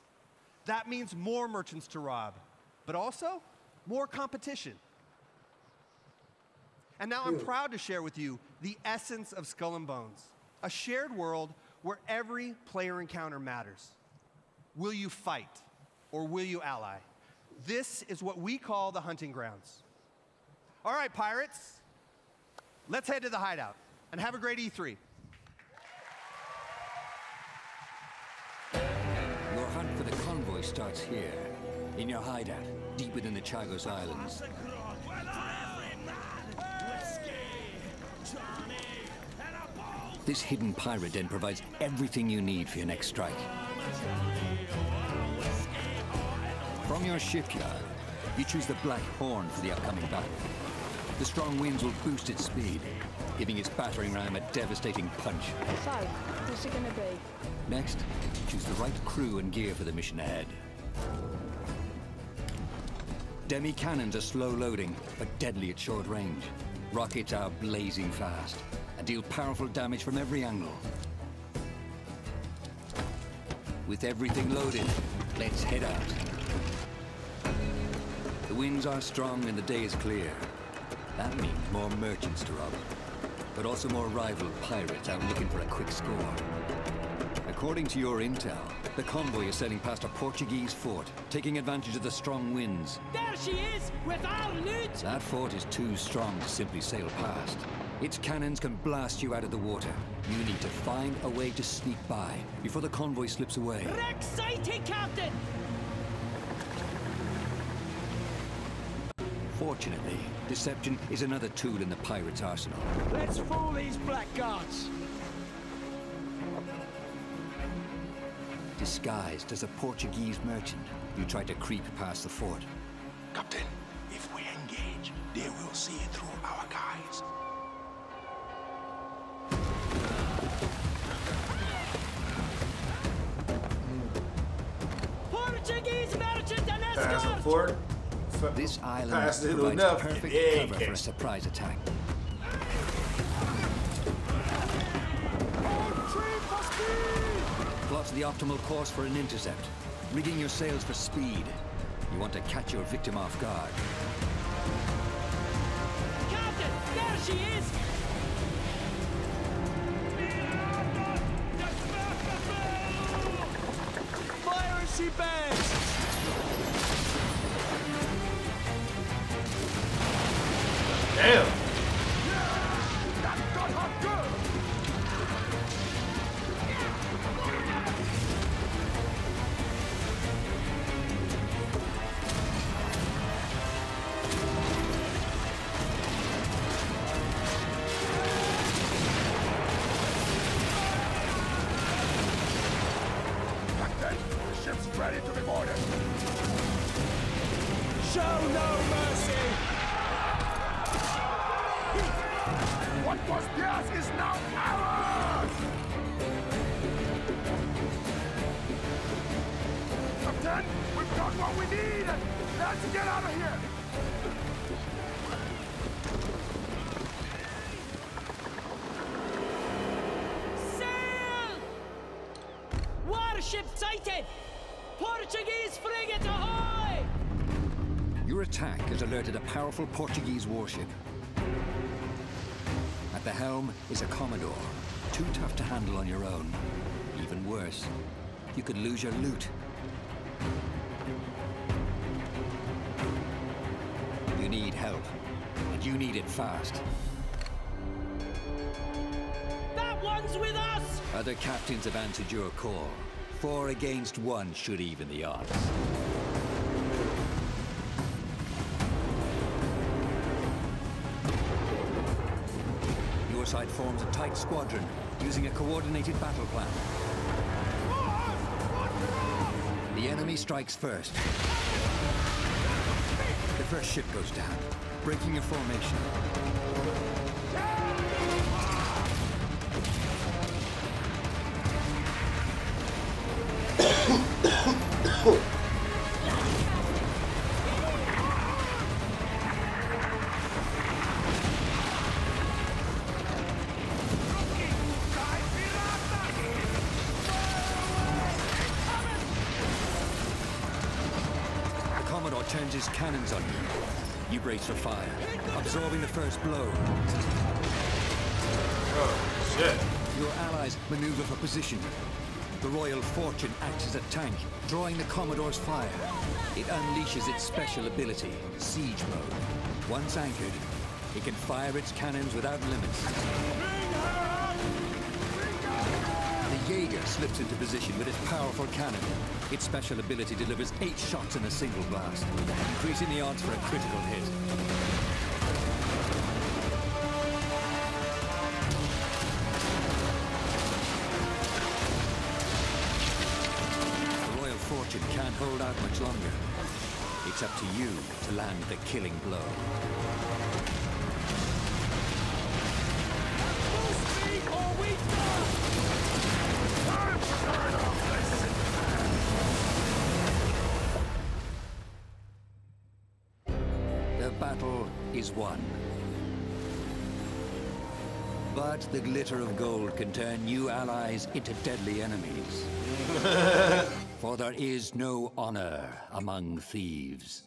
That means more merchants to rob, but also more competition. And now I'm proud to share with you the essence of Skull and Bones, a shared world where every player encounter matters. Will you fight or will you ally? This is what we call the hunting grounds. All right, pirates, let's head to the hideout and have a great E3. Your hunt for the convoy starts here, in your hideout, deep within the Chagos Islands. This hidden pirate den provides everything you need for your next strike. From your shipyard, you choose the Black Horn for the upcoming battle. The strong winds will boost its speed, giving its battering ram a devastating punch. So, what's it gonna be? Next, choose the right crew and gear for the mission ahead. Demi cannons are slow loading, but deadly at short range. Rockets are blazing fast and deal powerful damage from every angle. With everything loaded, let's head out. The winds are strong and the day is clear. That means more merchants to rob, but also more rival pirates out looking for a quick score. According to your intel, the convoy is sailing past a Portuguese fort, taking advantage of the strong winds. There she is, with our loot! That fort is too strong to simply sail past. Its cannons can blast you out of the water. You need to find a way to sneak by before the convoy slips away. Wreck sighted, Captain! Fortunately, deception is another tool in the pirate's arsenal. Let's fool these blackguards. Disguised as a Portuguese merchant, you try to creep past the fort. Captain, if we engage, they will see through our guys. Portuguese merchant and Pass the escort! fort. This island Pass it provides enough. perfect Yeah, cover for a surprise attack. Plot the optimal course for an intercept. Rigging your sails for speed. You want to catch your victim off guard. Captain, there she is! Fire as she bangs! Damn! Captain, the ship's ready to be boarded. Show no mercy! What was theirs is now ours! Captain, we've got what we need! Let's get out of here! Sail! Warship sighted! Portuguese frigate ahoy! Your attack has alerted a powerful Portuguese warship. At the helm is a Commodore, too tough to handle on your own. Even worse, you could lose your loot. You need help, and you need it fast. That one's with us! Other captains have answered your call. 4 against 1 should even the odds. Your side forms a tight squadron, using a coordinated battle plan. The enemy strikes first. The first ship goes down, breaking your formation. The Commodore turns his cannons on you. You brace for fire, absorbing the first blow. Oh, shit. Your allies maneuver for position. The Royal Fortune acts as a tank, drawing the Commodore's fire. It unleashes its special ability, Siege Mode. Once anchored, it can fire its cannons without limits. The Jaeger slips into position with its powerful cannon. Its special ability delivers 8 shots in a single blast, increasing the odds for a critical hit. The Royal Fortune can't hold out much longer. It's up to you to land the killing blow. The battle is won. But the glitter of gold can turn new allies into deadly enemies. For there is no honor among thieves.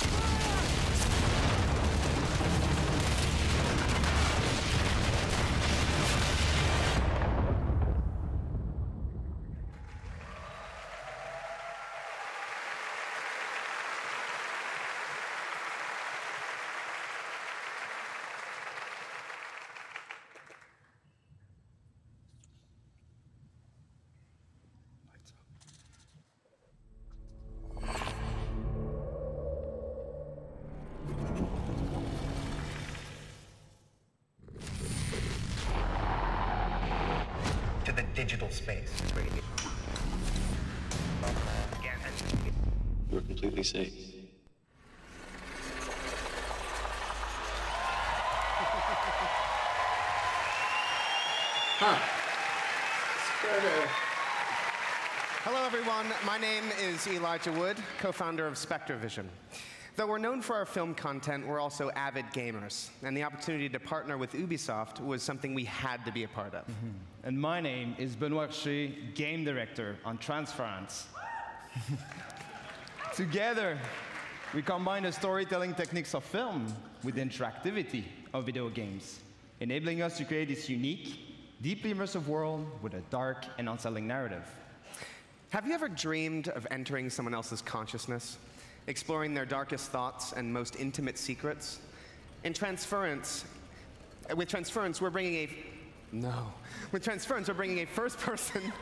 To the digital space. You're completely safe. Huh. Hello, everyone. My name is Elijah Wood, co-founder of SpectreVision. Though we're known for our film content, we're also avid gamers, and the opportunity to partner with Ubisoft was something we had to be a part of. And my name is Benoit Richer, game director on Transference. Together, we combine the storytelling techniques of film with the interactivity of video games, enabling us to create this unique, deeply immersive world with a dark and unsettling narrative. Have you ever dreamed of entering someone else's consciousness? Exploring their darkest thoughts and most intimate secrets? With Transference, we're bringing a first-person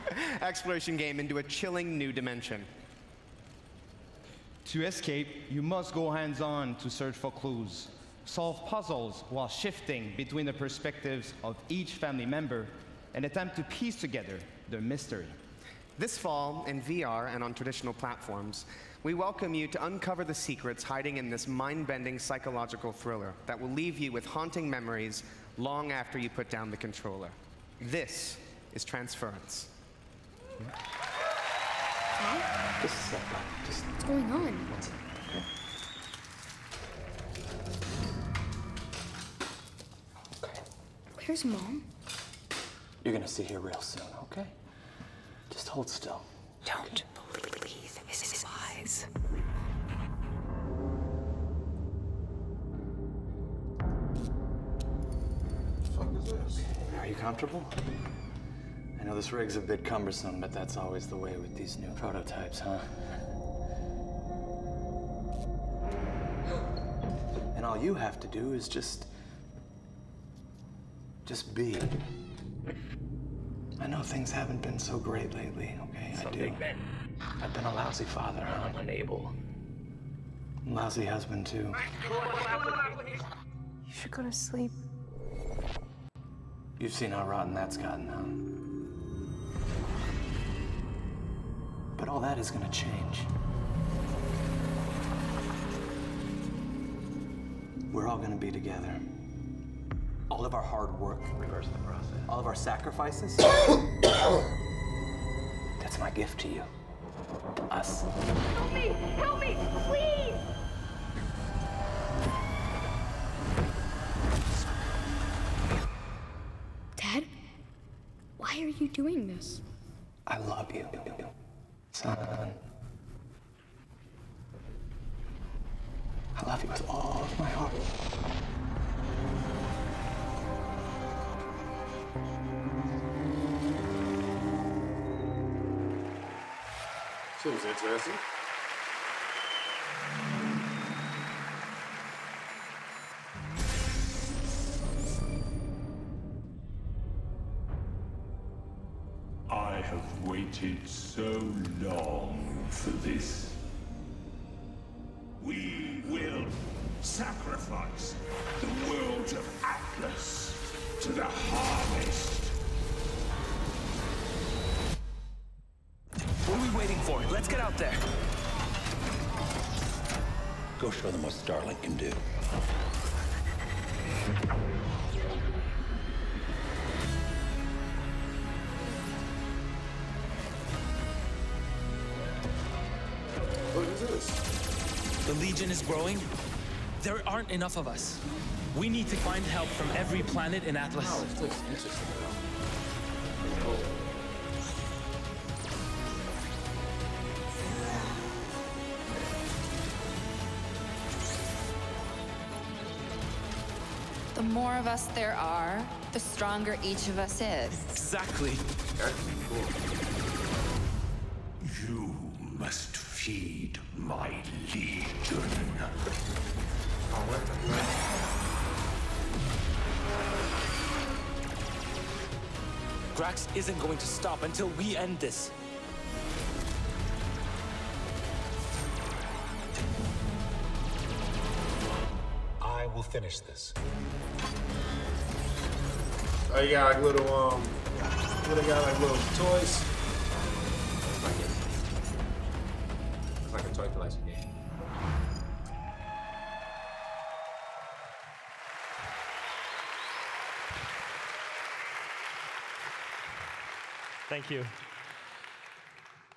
exploration game into a chilling new dimension. To escape, you must go hands-on to search for clues, solve puzzles while shifting between the perspectives of each family member, and attempt to piece together the mystery. This fall, in VR and on traditional platforms, we welcome you to uncover the secrets hiding in this mind-bending psychological thriller that will leave you with haunting memories long after you put down the controller. This is Transference. What's going on? Where's Mom? You're gonna see her real soon, okay? Just hold still. Don't believe his lies. Are you comfortable? I know this rig's a bit cumbersome, but that's always the way with these new prototypes, huh? And all you have to do is just be. I know things haven't been so great lately, okay? I do. I've been a lousy father, huh? Unable. Lousy husband, too. You should go to sleep. You've seen how rotten that's gotten, huh? But all that is gonna change. We're all gonna be together. All of our hard work. Reverse the process. All of our sacrifices. That's my gift to you. Us. Help me! Help me! Please! Dad? Why are you doing this? I love you, son. I I love you with all of my heart. Seems interesting. I have waited so long for this. We will sacrifice the world of Atlas to the harvest. What are we waiting for? Let's get out there. Go show them what Starlink can do. What is this? The Legion is growing. There aren't enough of us. We need to find help from every planet in Atlas. Oh, this looks interesting though. Oh. The more of us there are, the stronger each of us is. Exactly. That's cool. You must feed my legion. Oh, what the fuck? Drax isn't going to stop until we end this. I will finish this. Oh, you got like little they got like little toys. It's like a toy collection game. Thank you.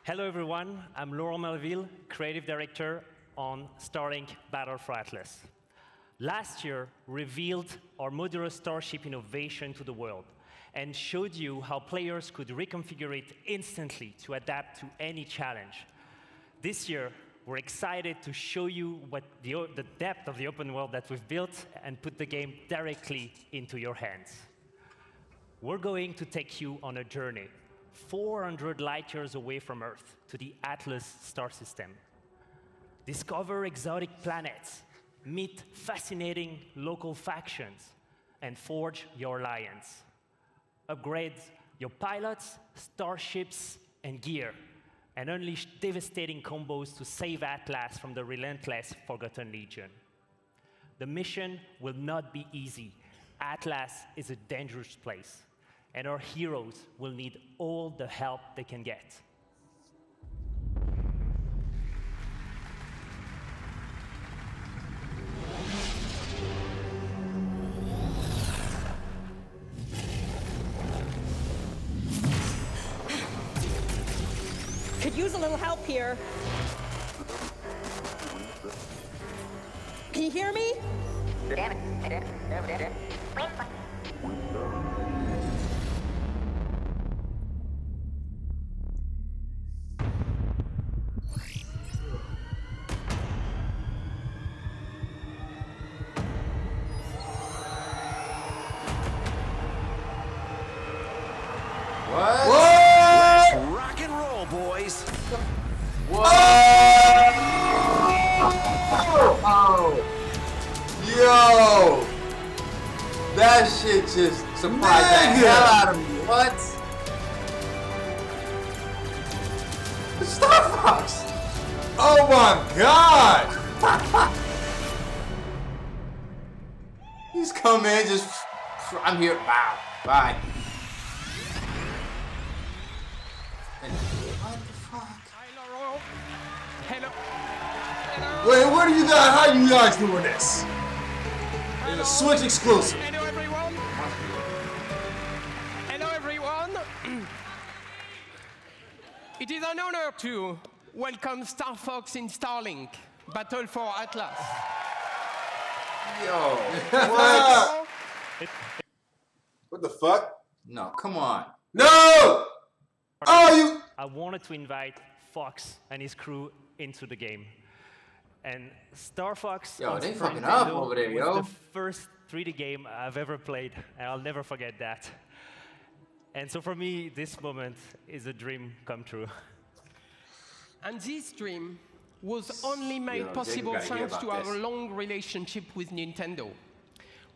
Hello, everyone. I'm Laurent Melville, Creative Director on Starlink Battle for Atlas. Last year, revealed our modular starship innovation to the world and showed you how players could reconfigure it instantly to adapt to any challenge. This year, we're excited to show you what the depth of the open world that we've built and put the game directly into your hands. We're going to take you on a journey 400 light years away from Earth to the Atlas star system. Discover exotic planets, meet fascinating local factions, and forge your alliance. Upgrade your pilots, starships, and gear, and unleash devastating combos to save Atlas from the relentless Forgotten Legion. The mission will not be easy. Atlas is a dangerous place, and our heroes will need all the help they can get. Could use a little help here. Can you hear me? What? Let's rock and roll, boys. Oh! Yo! That shit just surprised the hell out of me. What? Star Fox! Oh my god! He's come in just. I'm here. Wow. Bye. What the fuck? Hello. Wait, what are you guys? How you guys doing this? It's a Switch exclusive. Hello, everyone. Hello, everyone. It is an honor to welcome Star Fox in Starlink Battle for Atlas. Yo. What? What the fuck? No, come on. No! Oh, you. I wanted to invite Fox and his crew into the game. And Star Fox Yo, on they Super fucking up Nintendo over there, was yo. the first 3D game I've ever played, and I'll never forget that. And so for me, this moment is a dream come true. And this dream was only made Yo, possible Jake, we gotta hear thanks to about our this. long relationship with Nintendo.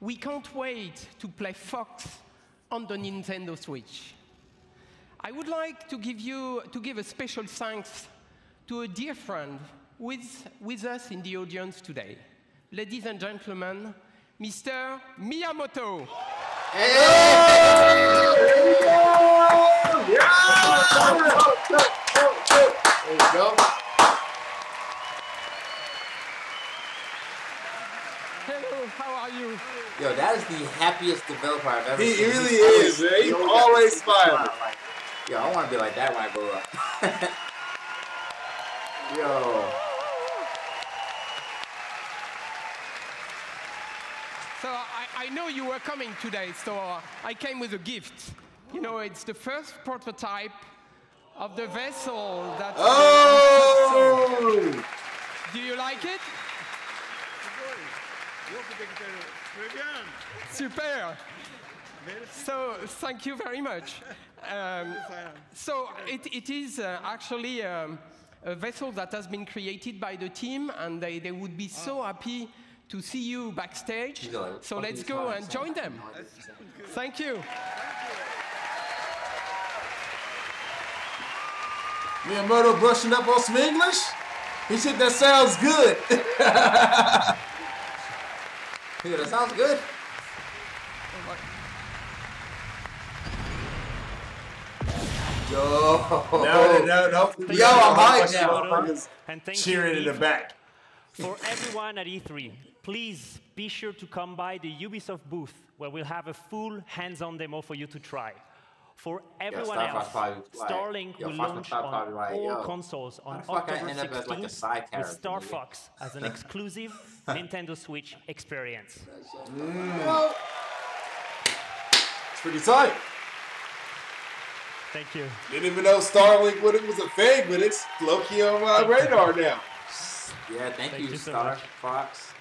We can't wait to play Fox on the Nintendo Switch. I would like to give a special thanks to a dear friend with us in the audience today. Ladies and gentlemen, Mr. Miyamoto. There you go. Hello, how are you? Yo, that is the happiest developer I've ever He seen. really is, man. He's always smiling. Like, yo, I want to be like that when I grow up. Yo. So I know you were coming today, so I came with a gift. You know, it's the first prototype of the vessel that... Oh! Do you like it? Super. So thank you very much. So it is actually a vessel that has been created by the team, and they would be so happy to see you backstage. So let's go and join them. Thank you. Miyamoto brushing up on some English? He said that sounds good. Yeah, that sounds good. Yo. No. Thank Yo, you I'm very hyped much, now. Miyamoto. And thank Cheering you, in the Eve. back. For everyone at E3, please be sure to come by the Ubisoft booth, where we'll have a full hands-on demo for you to try. For everyone Star Fox else, probably, like, Starlink yo, will Fox launch probably on like, all yo, consoles on how the fuck I October end up as, like, a 16th side with character, Star nigga? Fox as an exclusive Nintendo Switch experience. It's pretty tight. Thank you. Didn't even know Starlink was a thing, but it's low-key on my radar now. Yeah, thank you, so Star much. Fox.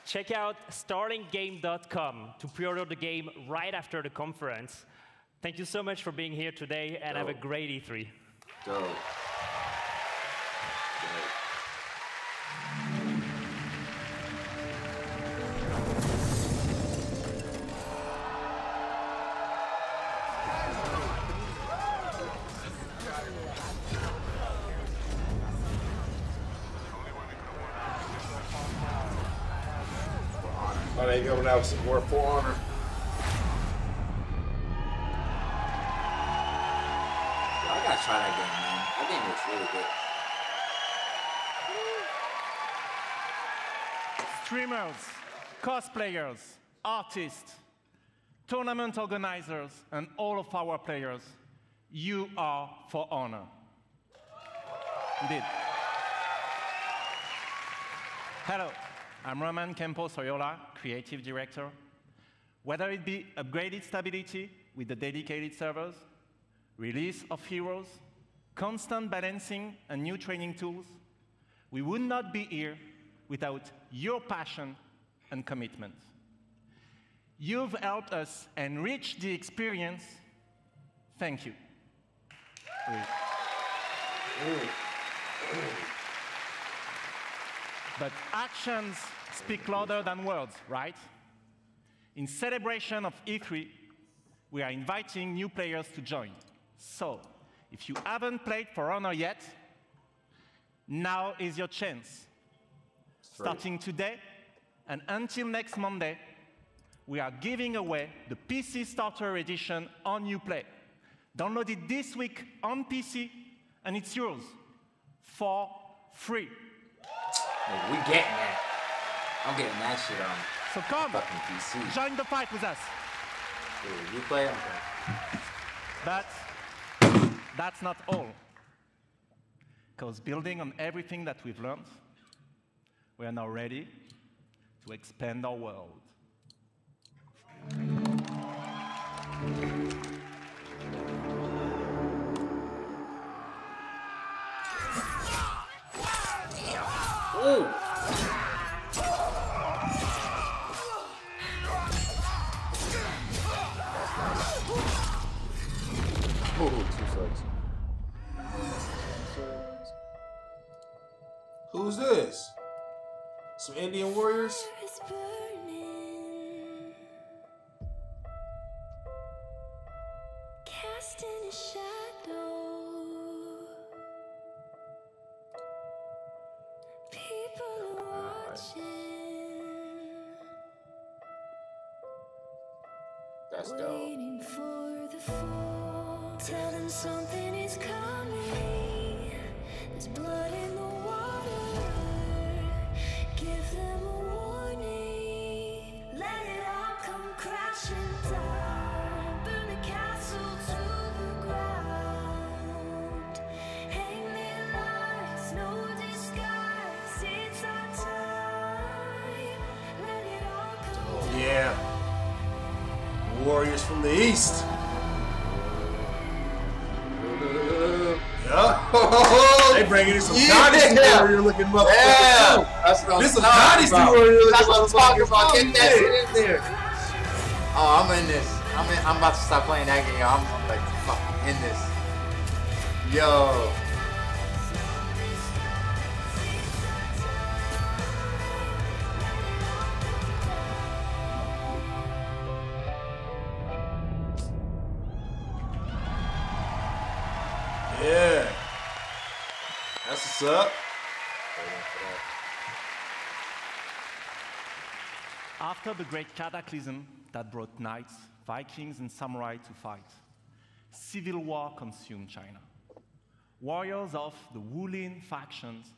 Check out starlinkgame.com to pre-order the game right after the conference. Thank you so much for being here today, and have a great E3. Dope. Oh, they going out with some more For Honor. Yo, I gotta try that game, man. That game looks really good. Streamers, cosplayers, artists, tournament organizers, and all of our players, you are For Honor. Indeed. Hello, I'm Roman Campos Oriola, Creative Director. Whether it be upgraded stability with the dedicated servers, release of heroes, constant balancing and new training tools, we would not be here without your passion and commitment. You've helped us enrich the experience. Thank you. But actions speak louder than words, right? In celebration of E3, we are inviting new players to join. So, if you haven't played For Honor yet, now is your chance. Starting today and until next Monday, we are giving away the PC Starter Edition on Uplay. Download it this week on PC, and it's yours for free. Like, we getting that. I'm getting that shit on. So come, fucking PC. join the fight with us. Dude, you play? Okay. But that's not all. Because building on everything that we've learned, we are now ready to expand our world. Ooh. Who's this? Some Indian warriors? Casting a shadow. People are watching. That's dope. Waiting for the fall. Tell them something is coming. There's blood in the water. Give them a warning. Let it all come crashing down. Burn the castle to the ground. Hang their lives, no disguise. It's our time. Let it all come Oh, yeah. Warriors from the East. Yeah. They bringing in some Dynasty warrior looking motherfuckers. Yeah. That's what I'm This is talking Dynasty about. warrior looking That's what I'm talking about. motherfuckers. Get that shit in there. Oh, I'm in this. I'm about to stop playing that game. I'm like fucking in this. Yo. Yeah. That's what's up. After the great cataclysm that brought knights, Vikings, and samurai to fight, civil war consumed China. Warriors of the Wulin factions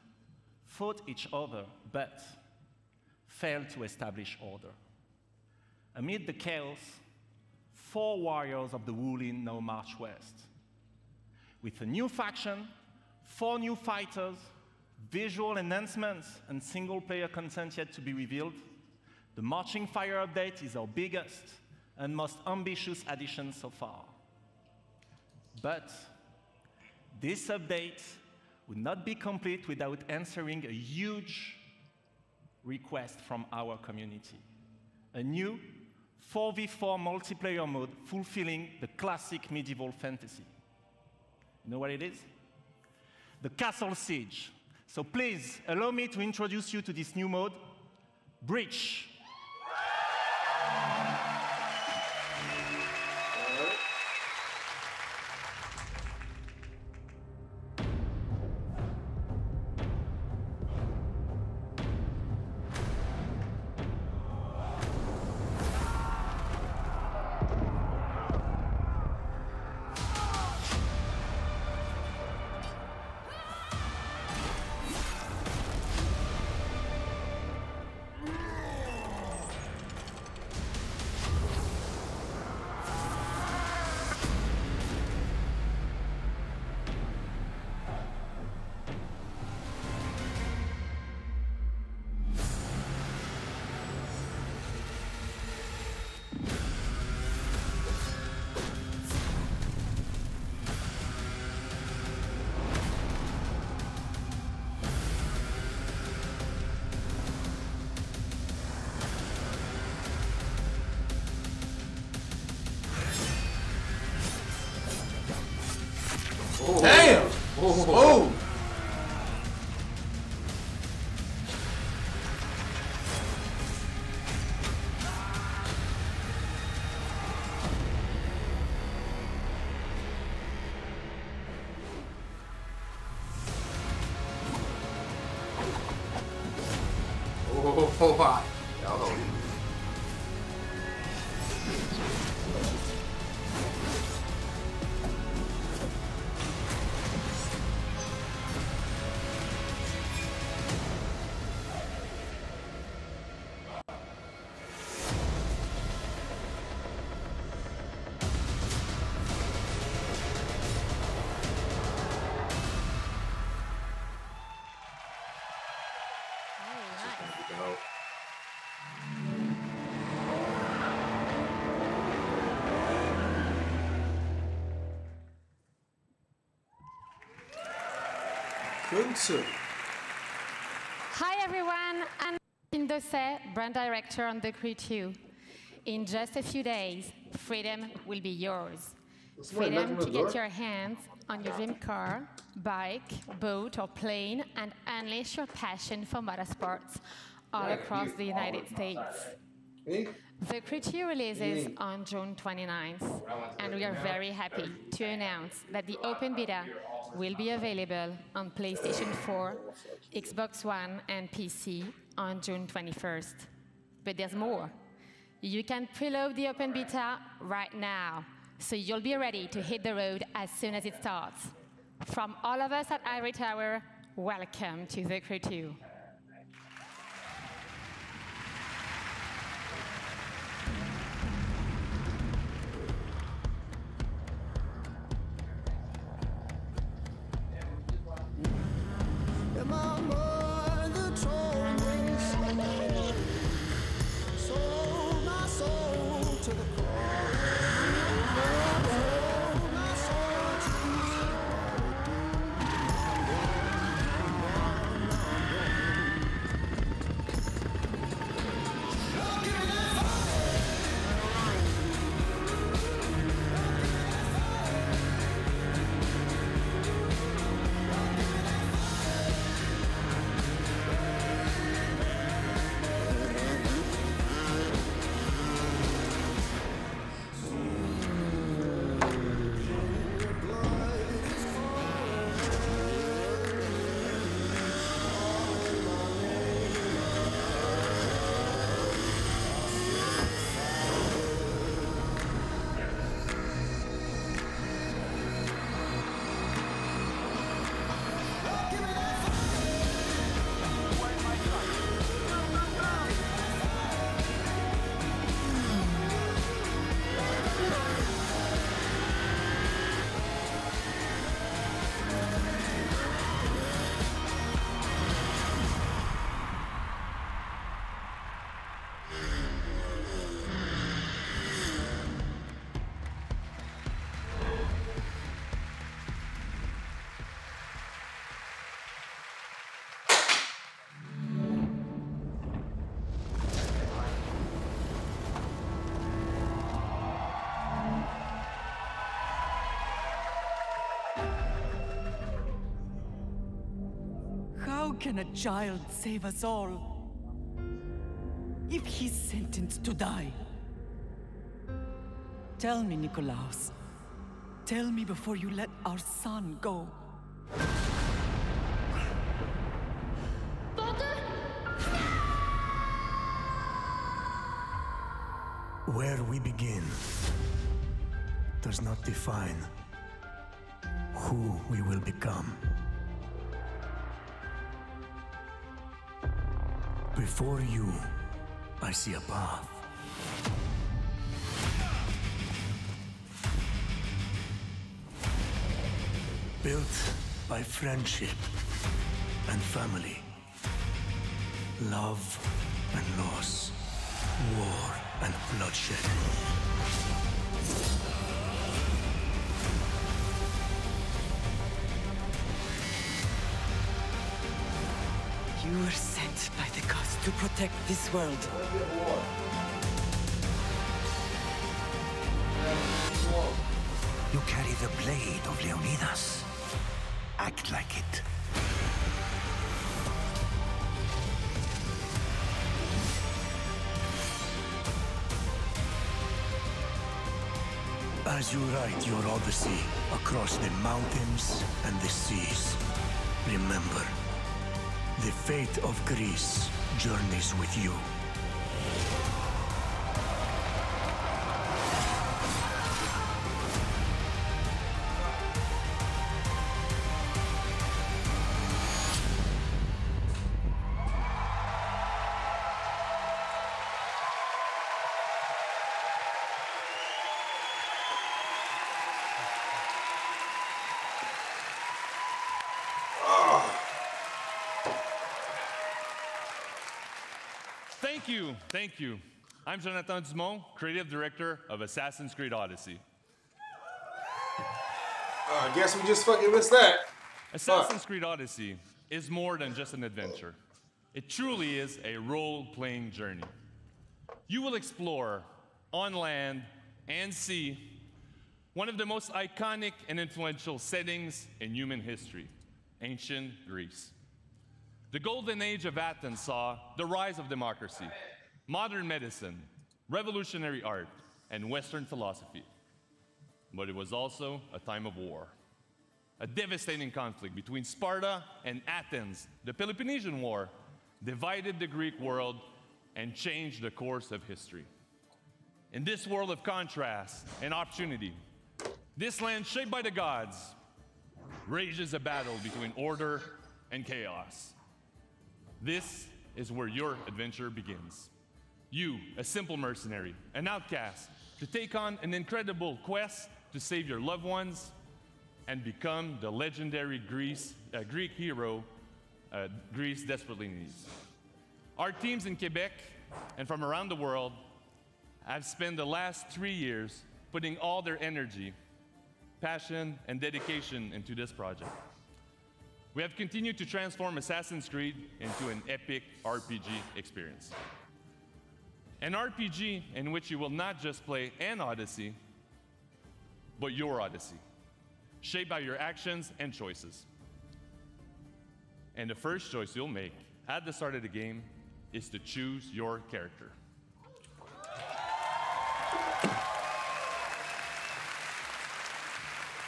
fought each other, but failed to establish order. Amid the chaos, 4 warriors of the Wulin now march west. With a new faction, 4 new fighters, visual enhancements, and single-player content yet to be revealed, the Marching Fire update is our biggest and most ambitious addition so far. But this update would not be complete without answering a huge request from our community. A new 4v4 multiplayer mode fulfilling the classic medieval fantasy. You know what it is? The Castle Siege. So please, allow me to introduce you to this new mode, Breach. Damn! Oh. Oh, wow. Yo. Hi everyone, I'm Indose, brand director on The Crew 2. In just a few days, freedom will be yours. Freedom to get your hands on your dream car, bike, boat, or plane and unleash your passion for motorsports all across the United States. The Crew 2 releases on June 29th, and we are very happy to announce that the open beta will be available on PlayStation 4, Xbox One, and PC on June 21st. But there's more. You can preload the open beta right now, so you'll be ready to hit the road as soon as it starts. From all of us at Ivory Tower, welcome to The Crew 2. How can a child save us all if he's sentenced to die? Tell me, Nikolaos. Tell me before you let our son go. Where we begin does not define who we will become. Before you, I see a path. Built by friendship and family, love and loss, war and bloodshed. You were sent by the gods to protect this world. You carry the blade of Leonidas. Act like it. As you write your odyssey across the mountains and the seas, remember, the fate of Greece journeys with you. Thank you. I'm Jonathan Dumont, Creative Director of Assassin's Creed Odyssey. I guess we just fucking missed that. Assassin's Creed Odyssey is more than just an adventure. It truly is a role-playing journey. You will explore, on land and sea, one of the most iconic and influential settings in human history, ancient Greece. The golden age of Athens saw the rise of democracy, modern medicine, revolutionary art, and Western philosophy. But it was also a time of war. A devastating conflict between Sparta and Athens, the Peloponnesian War, divided the Greek world and changed the course of history. In this world of contrast and opportunity, this land shaped by the gods rages a battle between order and chaos. This is where your adventure begins. You, a simple mercenary, an outcast, to take on an incredible quest to save your loved ones and become the legendary Greek hero Greece desperately needs. Our teams in Quebec and from around the world have spent the last 3 years putting all their energy, passion, and dedication into this project. We have continued to transform Assassin's Creed into an epic RPG experience. An RPG in which you will not just play an Odyssey, but your Odyssey, shaped by your actions and choices. And the first choice you'll make at the start of the game is to choose your character.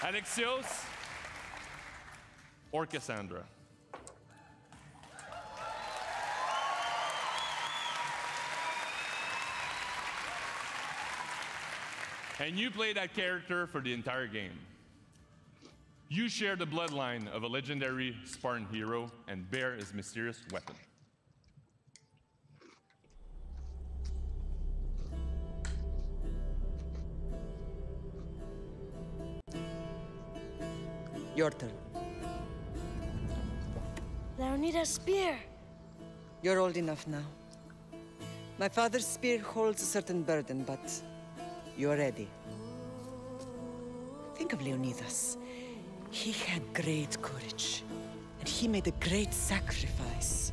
Alexios or Cassandra? And you play that character for the entire game. You share the bloodline of a legendary Spartan hero and bear his mysterious weapon. Your turn. Leonida's spear. You're old enough now. My father's spear holds a certain burden, but you're ready. Think of Leonidas. He had great courage, and he made a great sacrifice.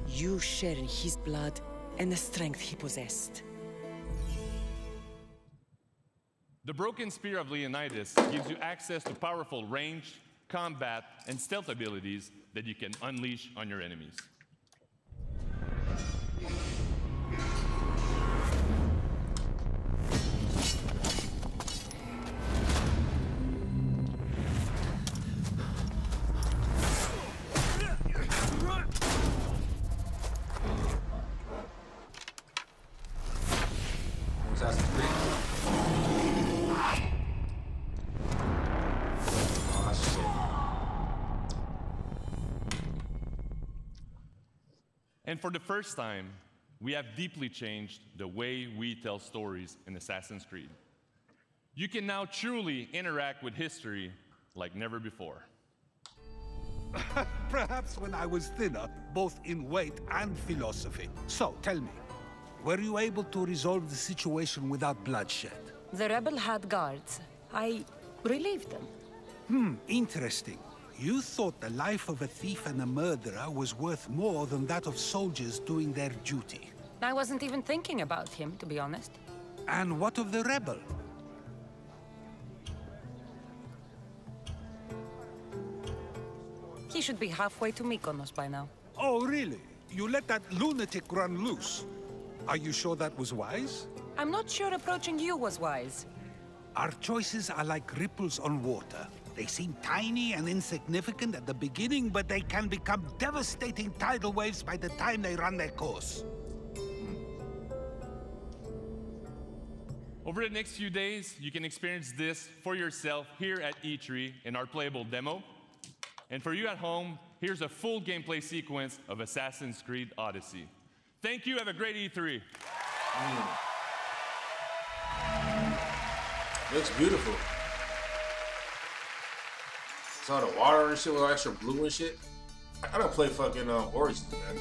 You share in his blood and the strength he possessed. The broken spear of Leonidas gives you access to powerful range, combat, and stealth abilities that you can unleash on your enemies. And for the first time, we have deeply changed the way we tell stories in Assassin's Creed. You can now truly interact with history like never before. Perhaps when I was thinner, both in weight and philosophy. So, tell me, were you able to resolve the situation without bloodshed? The rebel had guards. I relieved them. Interesting. You thought the life of a thief and a murderer was worth more than that of soldiers doing their duty. I wasn't even thinking about him, to be honest. And what of the rebel? He should be halfway to Mykonos by now. Oh, really? You let that lunatic run loose? Are you sure that was wise? I'm not sure approaching you was wise. Our choices are like ripples on water. They seem tiny and insignificant at the beginning, but they can become devastating tidal waves by the time they run their course. Over the next few days, you can experience this for yourself here at E3 in our playable demo. And for you at home, here's a full gameplay sequence of Assassin's Creed Odyssey. Thank you, have a great E3. Looks beautiful. It's all the water and shit with all extra blue and shit. I don't play fucking Origins, man.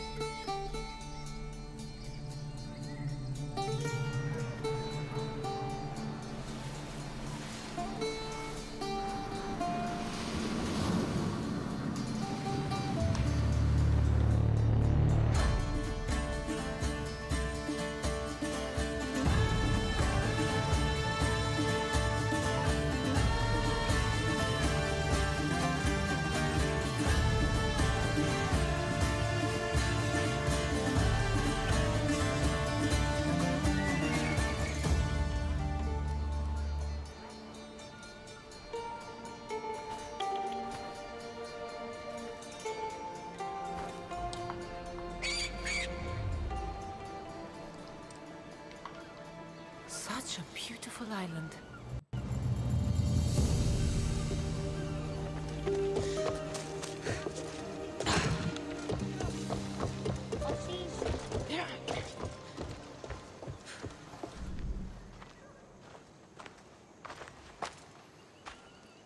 Such a beautiful island.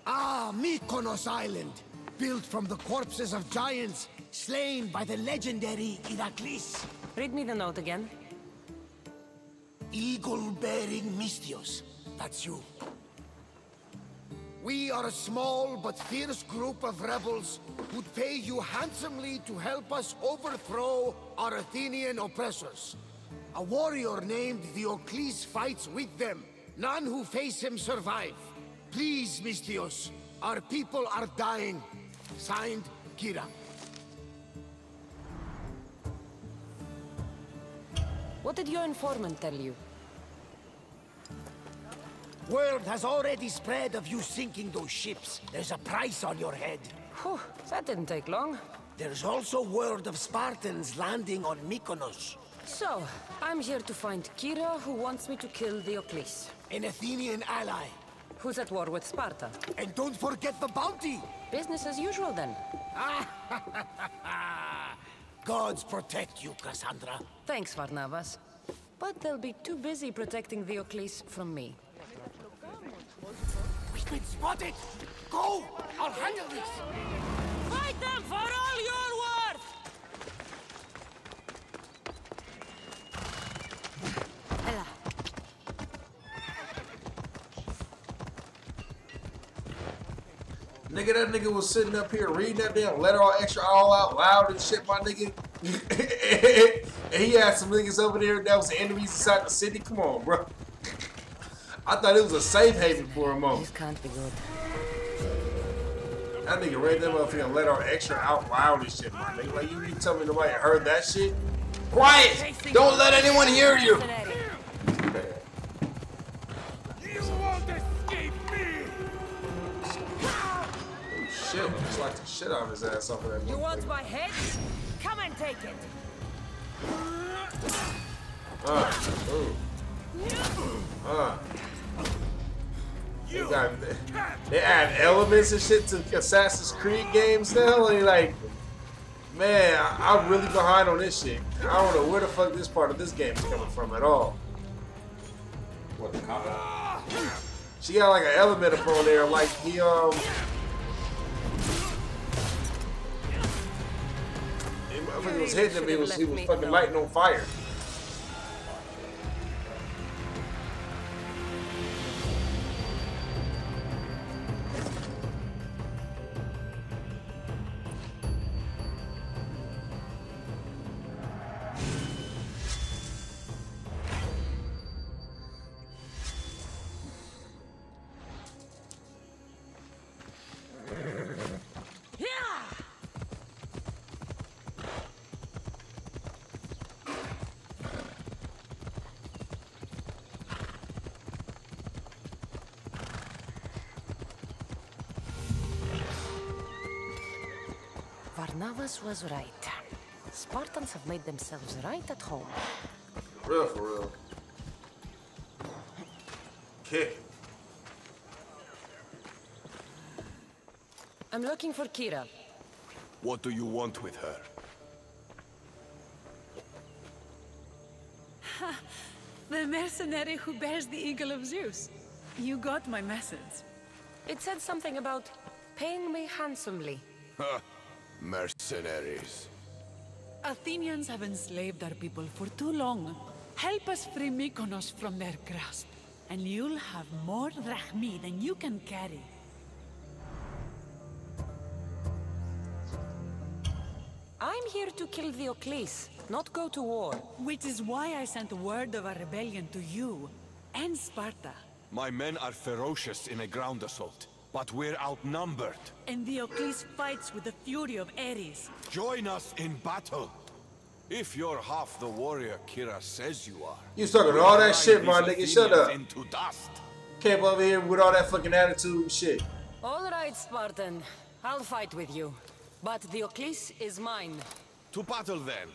Ah, Mykonos Island, built from the corpses of giants slain by the legendary Iraklis. Read me the note again. Eagle-bearing Mystios, that's you. We are a small but fierce group of rebels who'd pay you handsomely to help us overthrow our Athenian oppressors. A warrior named Diocles fights with them. None who face him survive. Please, Mystios, our people are dying. Signed, Kira. What did your informant tell you? Word has already spread of you sinking those ships. There's a price on your head. Whew, that didn't take long. There's also word of Spartans landing on Mykonos. So, I'm here to find Kira, who wants me to kill Diocles. An Athenian ally. Who's at war with Sparta. And don't forget the bounty! Business as usual, then. Gods protect you, Cassandra. Thanks, Varnavas. But they'll be too busy protecting Diocles from me. We've been spotted! Go! I'll handle this! Fight them for all you're worth! Ella. Nigga, that nigga was sitting up here reading that damn letter all extra all out loud and shit, my nigga. And he had some niggas over there that was enemies inside the city. Come on, bro. I thought it was a safe haven for a moment. This can't be good. That nigga read them up here and let our extra out loud and shit, my nigga. Like, you tell me nobody heard that shit? Quiet! Don't let anyone hear you! You won't escape me! Oh shit, I just like the shit out of his ass off of that. You want my head? Come and take it! They add elements and shit to Assassin's Creed games now. And like, man, I'm really behind on this shit. I don't know where the fuck this part of this game is coming from at all. What, the combat? She got like an element up on there, like he he was hitting him. He was fucking lighting on fire. Varnavas was right. Spartans have made themselves right at home. Real for real. Kick. I'm looking for Kira. What do you want with her? The mercenary who bears the eagle of Zeus. You got my message. It said something about paying me handsomely. Ha! Mercenaries. Athenians have enslaved our people for too long. Help us free Mykonos from their grasp, and you'll have more drachmi than you can carry. I'm here to kill Diocles, not go to war. Which is why I sent word of our rebellion to you and Sparta. My men are ferocious in a ground assault, but we're outnumbered. And Diocles fights with the fury of Ares. Join us in battle. If you're half the warrior Kira says you are. You was talking all that shit, my nigga. Shut up. Into dust. Came over here with all that fucking attitude and shit. All right, Spartan. I'll fight with you. But Diocles is mine. To battle then.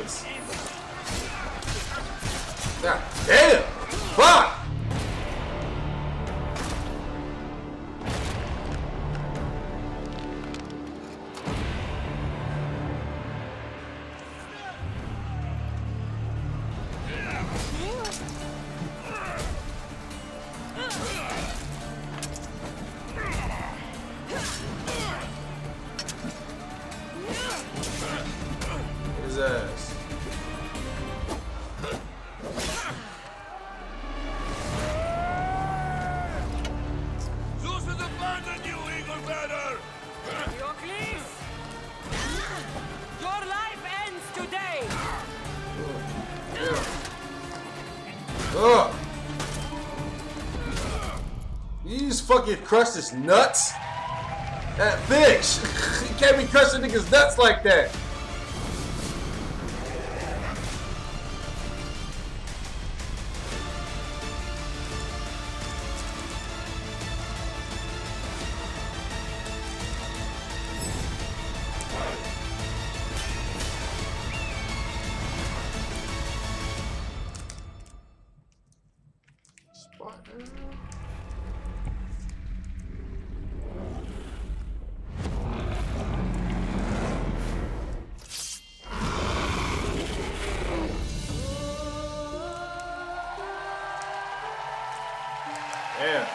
this. God damn! Fuck! His ass. Zeus has abandoned you, Eagle Banner! Diocles! Your life ends today! Ugh! You just fucking crushed his nuts? That bitch! You can't be crushing niggas' nuts like that! Damn.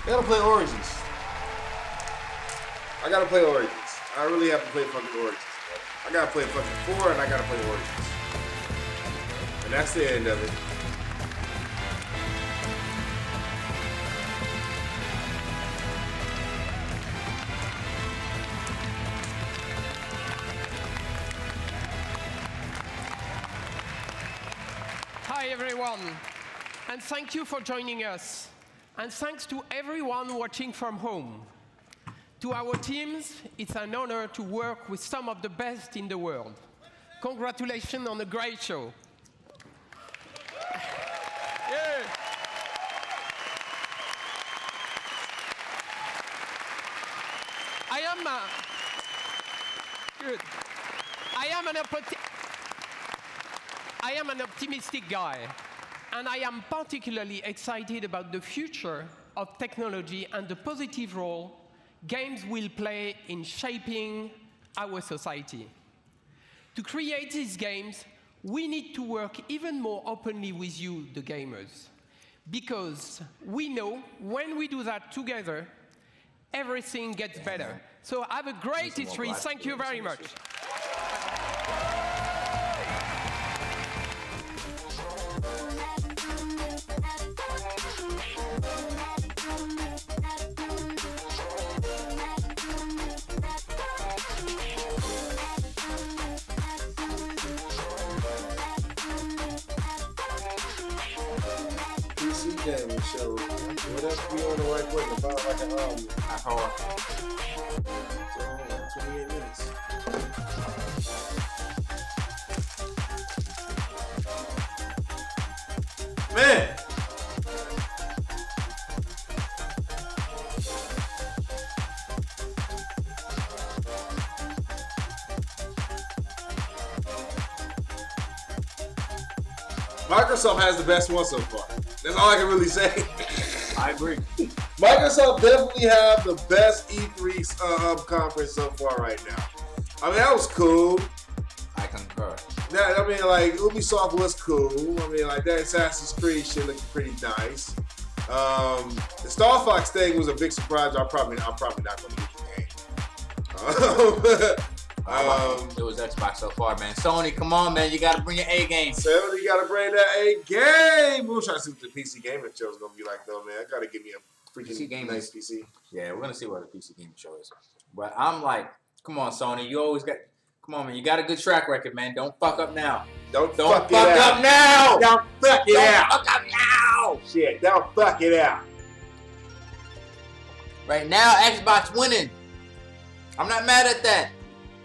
Gotta play Origins. I gotta play Origins. I really have to play fucking Origins. I gotta play fucking 4 and I gotta play Origins. And that's the end of it. Hi everyone, and thank you for joining us. And thanks to everyone watching from home. To our teams, it's an honor to work with some of the best in the world. Congratulations on a great show. Yeah. Good. I am an optimistic guy, and I am particularly excited about the future of technology and the positive role games will play in shaping our society. To create these games, we need to work even more openly with you, the gamers, because we know when we do that together, everything gets better. So have a great E3. Thank you very much. PC gaming show. What else we on the right button? About like an half hour. So 28 minutes. Man! Microsoft has the best one so far. That's all I can really say. I agree. Microsoft definitely have the best E3 conference so far right now. I mean, that was cool. I concur. I mean, like, Ubisoft was cool. I mean, like, that Assassin's Creed shit looked pretty nice. The Star Fox thing was a big surprise. I'm probably not going to get the game. It was Xbox so far, man. Sony, come on, man. You got to bring your A game. Sony got to bring that A game. We're trying to see what the PC gaming show is going to be like, though, man. I got to give me a freaking nice PC. Yeah, we're going to see what the PC gaming show is. But I'm like, come on, Sony. You always got... Come on, man. You got a good track record, man. Don't fuck up now. Don't fuck up now. Don't fuck it out. Don't fuck up now. Shit, don't fuck it out. Right now, Xbox winning. I'm not mad at that.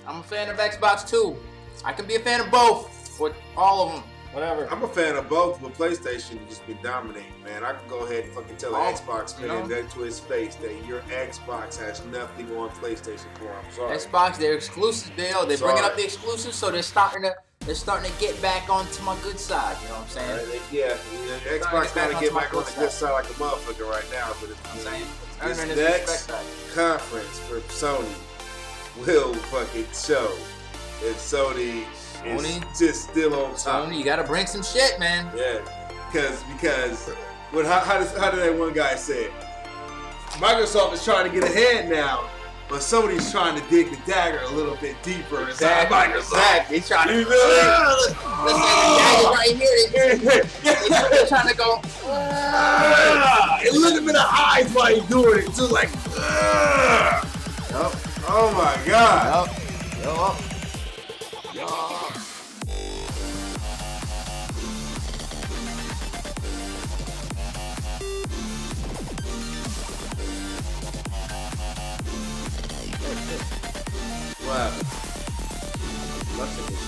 I'm a fan of Xbox too. I can be a fan of both, or all of them. Whatever. I'm a fan of both, but PlayStation has just been dominating, man. I can go ahead and fucking tell the Xbox fan that to his face that your Xbox has nothing on PlayStation 4. I'm sorry. Xbox, they're exclusive. They're bringing up the exclusives, so they're starting to get back onto my good side. You know what I'm saying? Xbox gotta get back on the good side like a motherfucker right now. But this next conference for Sony will fucking show that Sony is just still on top. Sony, you gotta bring some shit, man. Yeah, because how did that one guy say it? Microsoft is trying to get ahead now, but Sony's trying to dig the dagger a little bit deeper inside Microsoft. Exactly. He's trying to. Let's say the dagger right here. They're trying to go. And look him in the eyes while he's doing it, too, like. Yup. Oh my God. Yup. Wow. Lux edition.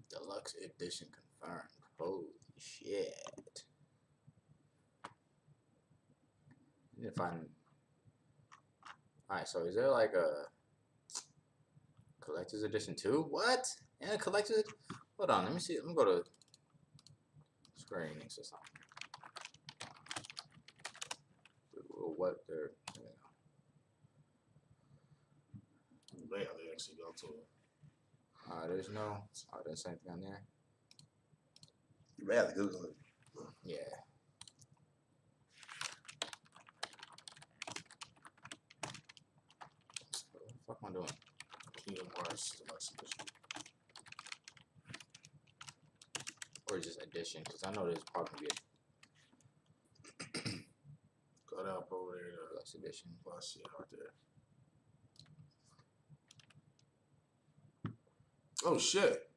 Deluxe edition confirmed. Holy shit. If I'm alright, so is there like a collector's edition too? What? Yeah, collector's. Hold on, let me see. Let me go to Square Enix or something. What they're. They actually go to it. There's no. Oh, there's anything on there. You rather Google it. Yeah. What the fuck am I doing? Kingdom Hearts Deluxe Edition. Or just edition, because I know there's probably be a Go down over there to Deluxe edition. Plus, yeah, right there. Oh shit.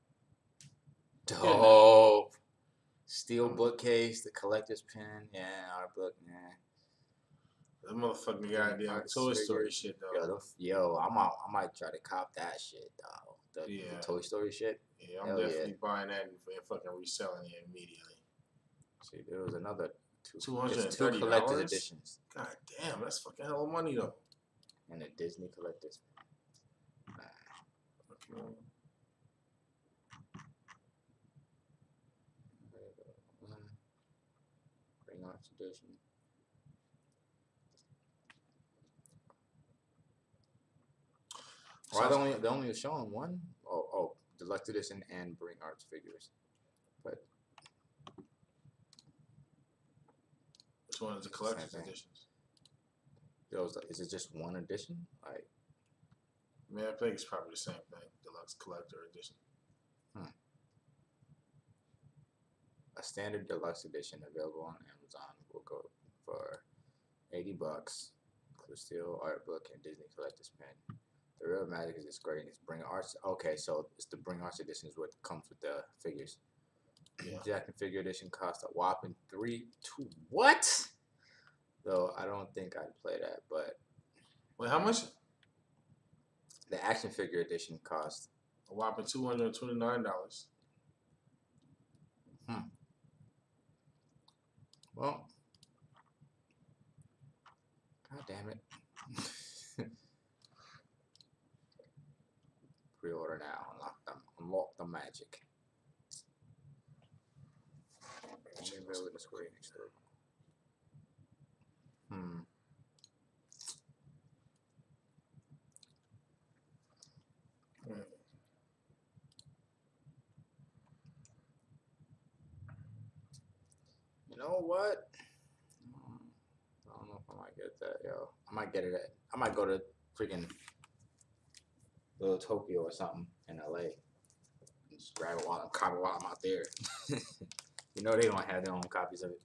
Dope. Steel bookcase, the collector's pin, yeah, art book, yeah. That motherfucking goddamn Toy Story shit though. Yo, I might try to cop that shit, though. The Toy Story shit. Yeah, I'm definitely buying that and fucking reselling it immediately. See, there was another $230. Two collector's editions. God damn, that's fucking hell of money though. And a Disney collector's. Okay. Bring Arts edition. Why they only showing one? Oh, Deluxe edition and Bring Arts figures. But which one is the collector's editions? Is it just one edition? Like, man, I think it's probably the same thing. Deluxe collector edition. A standard deluxe edition available on Amazon will go for $80. Include steel art book and Disney collector's pen. The real magic is this great. It's Bring Arts. Okay, so it's the Bring Arts edition is what comes with the figures. Yeah. Jack and Figure edition cost a whopping what? Though I don't think I'd play that, but wait, how much? The action figure edition cost a whopping $229. Well, god damn it. Pre-order now. Unlock the magic. With the Square Enix store. You know what? I don't know if I might get that, yo. I might get it at. I might go to freaking Little Tokyo or something in LA. And just grab it while I'm out there. You know they don't have their own copies of it.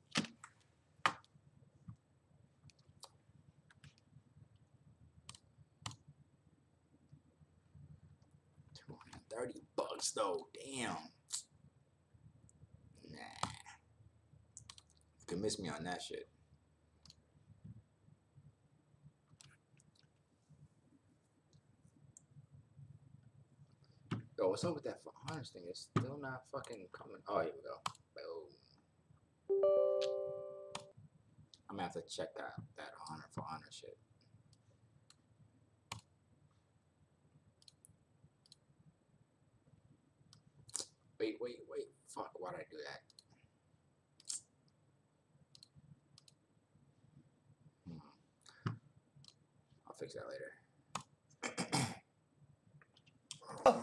$30 though. Damn. Nah. You can miss me on that shit. Yo, what's up with that honors thing? It's still not fucking coming. Oh, here we go. Boom. I'm gonna have to check that honor for honor shit. Wait. Fuck, why'd I do that? I'll fix that later.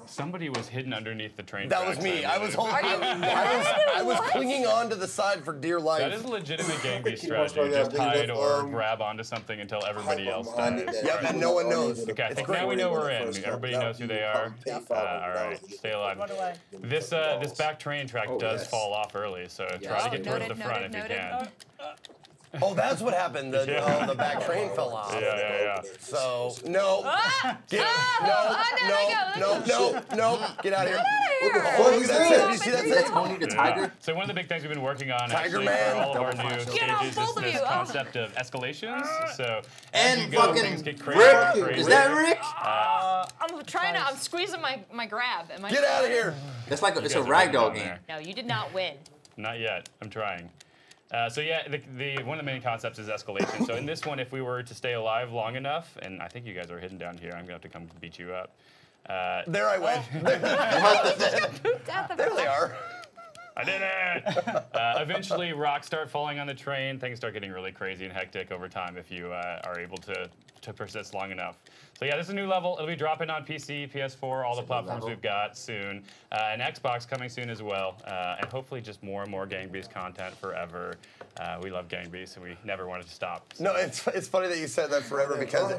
Somebody was hidden underneath the train. That was me. I was holding. I was clinging on to the side for dear life. That is a legitimate gang beast strategy. Just hide or grab onto something until everybody else does. Yep, and no one knows. Okay, I think now we know we're in. Everybody knows who they are. All right, stay alive. This back train track does fall off early, so try to get towards the front if you can. Oh, that's what happened. The back train fell off. Yeah. So, no. Get out of here. What the fuck is that? Did you see that? Tony the Tiger? So one of the big things we've been working on Tiger actually Man. for all of our new stages is this concept of escalations. So and as you go, things get crazy. Rick? Is that Rick? I'm squeezing my grab. Am I Get out of here. That's like it's a ragdoll game. No, you did not win. Not yet. I'm trying. So yeah, one of the main concepts is escalation. So in this one, if we were to stay alive long enough, and I think you guys are hidden down here, I'm gonna have to come beat you up. There I went. There they are. I did it! Eventually, rocks start falling on the train. Things start getting really crazy and hectic over time if you are able to persist long enough. So yeah, this is a new level. It'll be dropping on PC, PS4, all the platforms we've got soon, and Xbox coming soon as well, and hopefully just more and more Gang Beast content forever. We love Gang Beast, and we never wanted to stop. So. No, it's funny that you said that forever because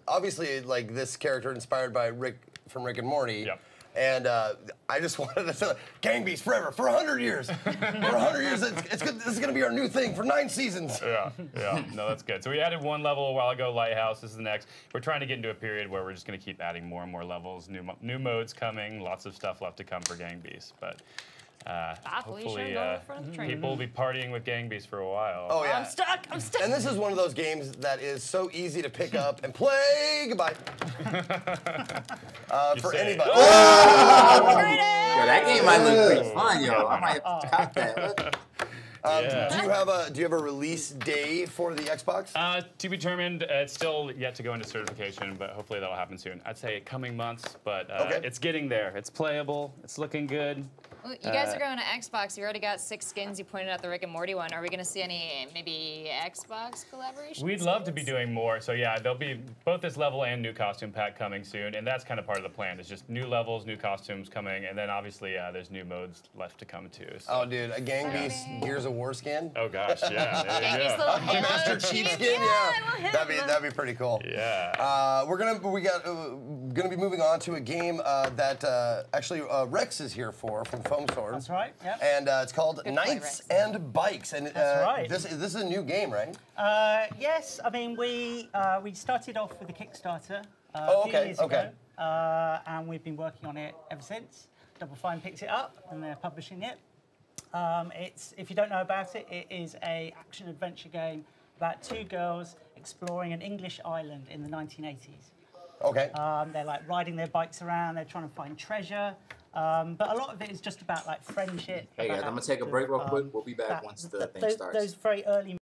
obviously, like, this character inspired by Rick from Rick and Morty. Yep. And I just wanted to say, Gang Beast forever, for 100 years. For 100 years, it's good. This is going to be our new thing for 9 seasons. Yeah. No, that's good. So we added one level a while ago, Lighthouse. This is the next. We're trying to get into a period where we're just going to keep adding more and more levels, new modes coming, lots of stuff left to come for Gang Beast. But hopefully people will be partying with Gang Beast for a while. Oh, yeah. I'm stuck. And this is one of those games that is so easy to pick up and play. Goodbye. For anybody. Yo, that game might look pretty fun, yo. I might have to cop that. Do you have a release day for the Xbox? To be determined. It's still yet to go into certification, but hopefully that'll happen soon. I'd say coming months, but it's getting there. It's playable. It's looking good. Well, you guys are going to Xbox. You already got 6 skins. You pointed out the Rick and Morty one. Are we going to see any maybe Xbox collaborations? We'd love to be doing more. So yeah, there'll be both this level and new costume pack coming soon, and that's kind of part of the plan. It's just new levels, new costumes coming, and then obviously there's new modes left to come too. So. Oh, dude, a Gang Beast Gears of War skin. Oh gosh, yeah. There you go. Master Chief skin, yeah. That'd be pretty cool. Yeah. We're gonna be moving on to a game that actually Rex is here from Foam Sword. That's right. Yep. And it's called Knights and Bikes, and that's right. This is a new game, right? Yes. I mean, we started off with a Kickstarter a few years ago, and we've been working on it ever since. Double Fine picked it up, and they're publishing it. If you don't know about it, it is an action-adventure game about 2 girls exploring an English island in the 1980s. Okay. They're like riding their bikes around. They're trying to find treasure. But a lot of it is just about like friendship. Hey guys, I'm gonna take a break real quick. We'll be back once the thing starts. Those very early